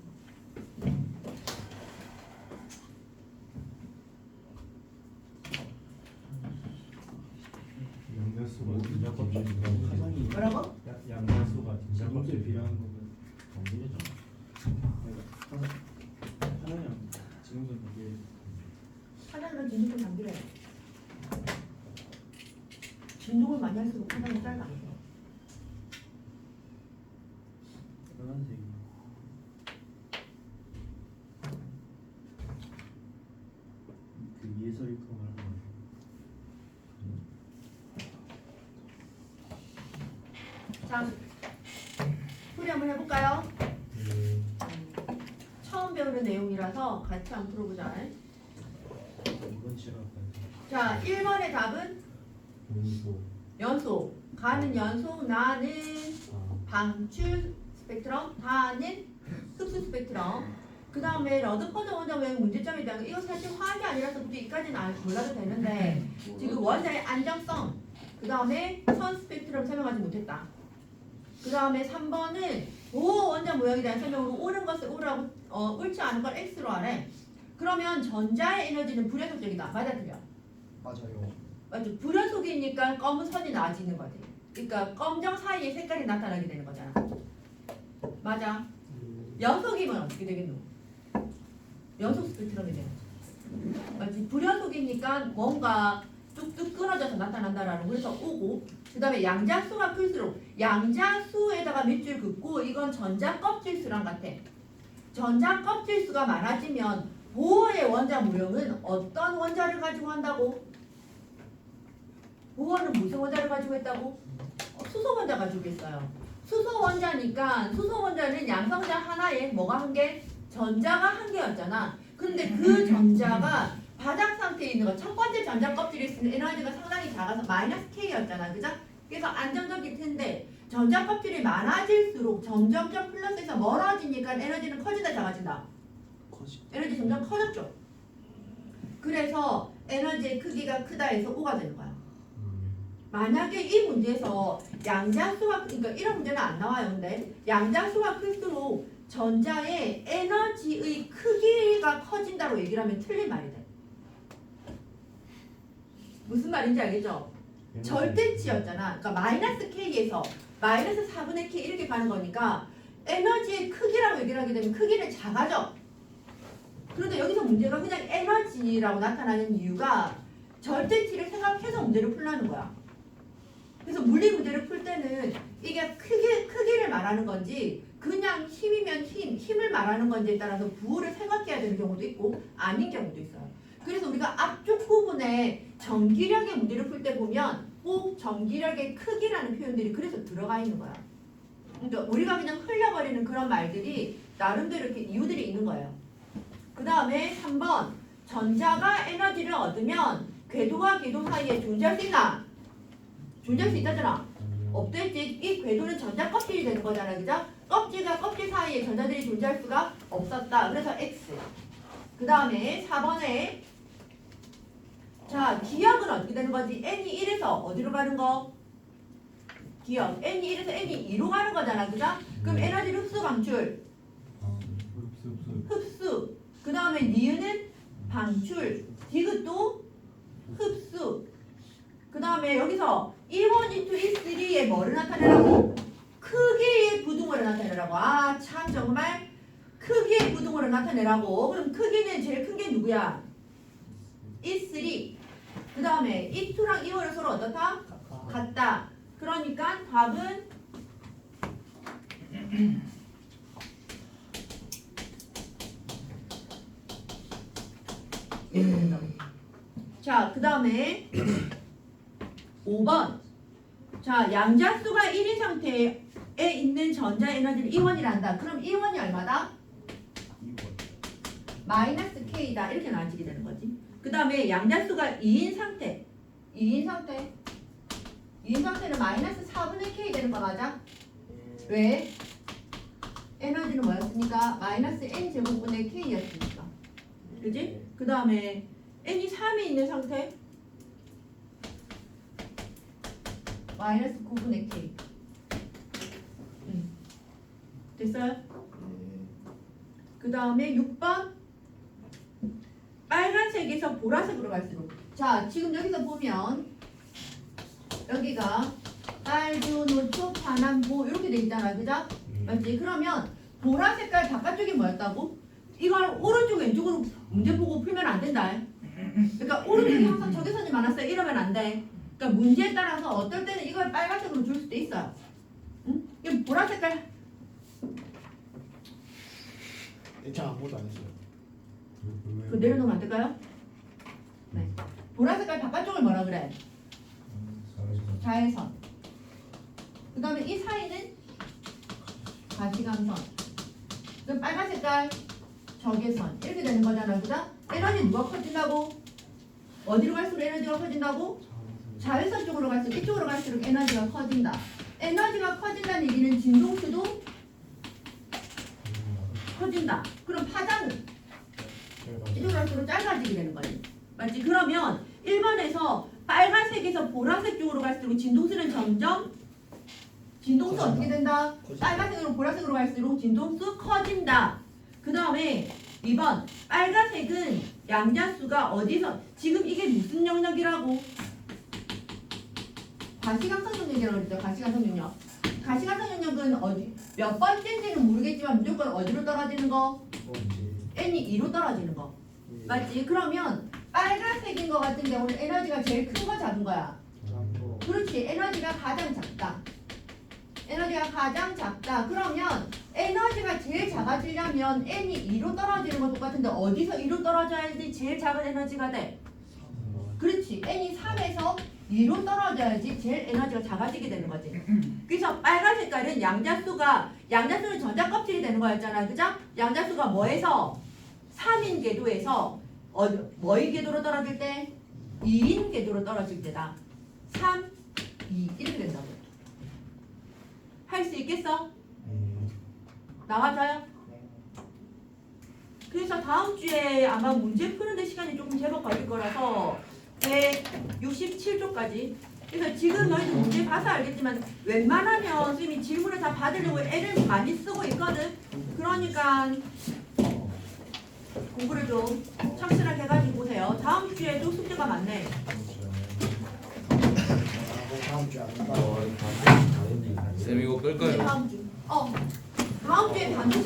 양자수가 등장껍질 필요한 가상이 뭐라고? 양자수가 등장껍질 필요한 필요한 거고. 정밀이잖아. 하나냥 지금은 이게 하나는 진동을 잠기래. 진동을 많이 할수록 하나는 짧아. 빨간색 그 위에서 이렇게 말하는 거예요. 자, 풀이 한번 해볼까요? 처음 배우는 내용이라서 같이 한번 풀어보자. 이건 싫어할 거예요. 자, 1번의 답은 온도. 연소. 가는 연소, 나는 아. 방출 스펙트럼, 다는 흡수 스펙트럼. 그 다음에 러드퍼드 원자 모형 문제점에 대한 거, 이거 사실 화학이 아니라서 굳이 이까지는 몰라도 되는데 지금 원자의 안정성, 그 다음에 선 스펙트럼 설명하지 못했다. 그 다음에 3번은 보호 원자 모형에 대한 설명으로 옳은 것을 O라고 옳지 않은 걸 X로 하래. 그러면 전자의 에너지는 불연속적이다. 맞아 틀려? 맞아요. 맞죠? 불연속이니까 검은 선이 나아지는 거지. 그러니까 검정 사이에 색깔이 나타나게 되는 거잖아. 맞아. 연속이면 어떻게 되겠노? 연속 스펙트럼이 되는 거지. 맞지? 불연속이니까 뭔가 뚝뚝 끊어져서 나타난다라는 거. 그래서 오고 그 다음에 양자수가 클수록 양자수에다가 밑줄 긋고 이건 전자 껍질수랑 같아. 전자 껍질수가 많아지면 보어의 원자 무형은 어떤 원자를 가지고 한다고? 보어는 무슨 원자를 가지고 있다고? 수소 원자 가지고 있어요. 수소 원자니까 수소 원자는 양성자 하나에 뭐가 한 개? 전자가 한 개였잖아. 근데 그 전자가 바닥 상태에 있는 거 첫 번째 전자 껍질에 있는 에너지가 상당히 작아서 마이너스 K였잖아. 그죠? 그래서 안정적일 텐데 전자 껍질이 많아질수록 점점점 플러스에서 멀어지니까 에너지는 커진다 작아진다? 에너지 점점 커졌죠. 그래서 에너지의 크기가 크다 해서 O가 되는 거야. 만약에 이 문제에서 양자수가 그러니까 이런 문제는 안 나와요. 근데 양자수가 클수록 전자의 에너지의 크기가 커진다고 얘기를 하면 틀린 말이 돼. 무슨 말인지 알겠죠? 절대치였잖아. 그러니까 마이너스 K에서 마이너스 4분의 K 이렇게 가는 거니까 에너지의 크기라고 얘기를 하게 되면 크기는 작아져. 그런데 여기서 문제가 그냥 에너지라고 나타나는 이유가 절대치를 생각해서 문제를 풀라는 거야. 그래서 물리 문제를 풀 때는 이게 크기를 말하는 건지 그냥 힘이면 힘을 말하는 건지에 따라서 부호를 생각해야 되는 경우도 있고 아닌 경우도 있어요. 그래서 우리가 앞쪽 부분에 전기력의 문제를 풀 때 보면 꼭 전기력의 크기라는 표현들이 그래서 들어가 있는 거야. 그러니까 우리가 그냥 흘려버리는 그런 말들이 나름대로 이렇게 이유들이 있는 거예요. 그 다음에 3번 전자가 에너지를 얻으면 궤도와 궤도 사이에 존재할 수 있나? 존재할 수 있다잖아. 없댔지. 이 궤도는 전자 껍질이 되는 거잖아. 그죠? 껍질과 껍질 사이에 전자들이 존재할 수가 없었다. 그래서 X. 그 다음에 4번에 자 기억은 어떻게 되는 거지? N이 1에서 어디로 가는 거? 기억. N이 1에서 N이 2로 가는 거잖아. 그죠? 그럼 에너지를 흡수 방출. 흡수. 그 다음에 니은은 방출. 디귿도 흡수. 그 다음에 여기서 E1, E2, E3의 뭐를 나타내라고? 크기의 부등호를 나타내라고. 아 참 정말 크기의 부등호를 나타내라고. 그럼 크기는 제일 큰 게 누구야? E3. 그 다음에 E2랑 E1은 서로 어떻다? 같다. 그러니까 답은 자, 그 다음에 5번. 자, 양자수가 1인 상태에 있는 전자 에너지를 E1이란다. 그럼 E1이 얼마다? 마이너스 K다. 이렇게 나눠지게 되는 거지. 그 다음에 양자수가 2인 상태. 2인 상태는 마이너스 4분의 K 되는 거 맞아? 왜? 에너지는 뭐였으니까? 마이너스 N제곱분의 K였으니까. 그지? 그 다음에 N이 3이 있는 상태 마이너스 9분의 K. 됐어요? 그 다음에 6번 빨간색에서 보라색으로 갈수록 자 지금 여기서 보면 여기가 빨주, 노초, 파남보 이렇게 돼 있잖아. 그죠? 맞지? 그러면 보라 색깔 바깥쪽이 뭐였다고? 이걸 오른쪽 왼쪽으로 문제 보고 풀면 안 된다. 그러니까 오른쪽이 항상 적외선이 많았어요. 이러면 안 돼. 그러니까 문제에 따라서 어떨 때는 이걸 빨간색으로 줄 수도 있어요. 응? 이 보라 색깔 저 아무것도 안 했어요. 그 내려놓으면 안 될까요? 네. 보라 색깔 바깥쪽을 뭐라 그래? 자외선. 그 다음에 이 사이는 가시광선. 그럼 빨간 색깔 적외선. 이렇게 되는 거잖아. 그죠? 에너지 누가 커진다고? 어디로 갈수록 에너지가 커진다고? 자외선 쪽으로 갈수록 이쪽으로 갈수록 에너지가 커진다. 에너지가 커진다는 얘기는 진동수도 커진다. 그럼 파장은 이쪽으로 갈수록 짧아지게 되는 거지. 맞지? 그러면 1번에서 빨간색에서 보라색 쪽으로 갈수록 진동수는 점점 진동수 어떻게 된다? 빨간색으로 보라색으로 갈수록 진동수 커진다. 그 다음에 2번 빨간색은 양자수가 어디서 지금 이게 무슨 영역이라고? 가시광선 영역이라고 그랬죠. 가시광선 영역. 가시화성 영역은 어디 몇 번째인지는 모르겠지만 무조건 어디로 떨어지는 거? n이 2로 떨어지는 거. 맞지? 그러면 빨간색인 거 같은 경우는 에너지가 제일 큰 거 작은 거야. 그렇지. 에너지가 가장 작다. 에너지가 가장 작다. 그러면 에너지가 제일 작아지려면 n이 2로 떨어지는 건 똑같은데 어디서 2로 떨어져야지 제일 작은 에너지가 돼? 그렇지. n이 3에서 2로 떨어져야지 제일 에너지가 작아지게 되는 거지. 그래서 빨간 색깔은 양자수는 전자껍질이 되는 거였잖아. 그죠? 양자수가 뭐에서? 3인 궤도에서 뭐의 궤도로 떨어질 때? 2인 궤도로 떨어질 때다. 3, 2 이렇게 된다고. 할 수 있겠어? 나와줘요? 그래서 다음 주에 아마 문제 푸는데 시간이 조금 제법 걸릴 거라서 167쪽까지. 그래서 지금 너희들 문제 봐서 알겠지만 웬만하면 선생님이 질문을 다 받으려고 애를 많이 쓰고 있거든. 그러니까 공부를 좀 착실하게 해가지고 오세요. 다음 주에도 숙제가 많네. 다음 주에 안 봐. 어, 이거 다 쌤 이거 끌까요? 다음 주에 반드시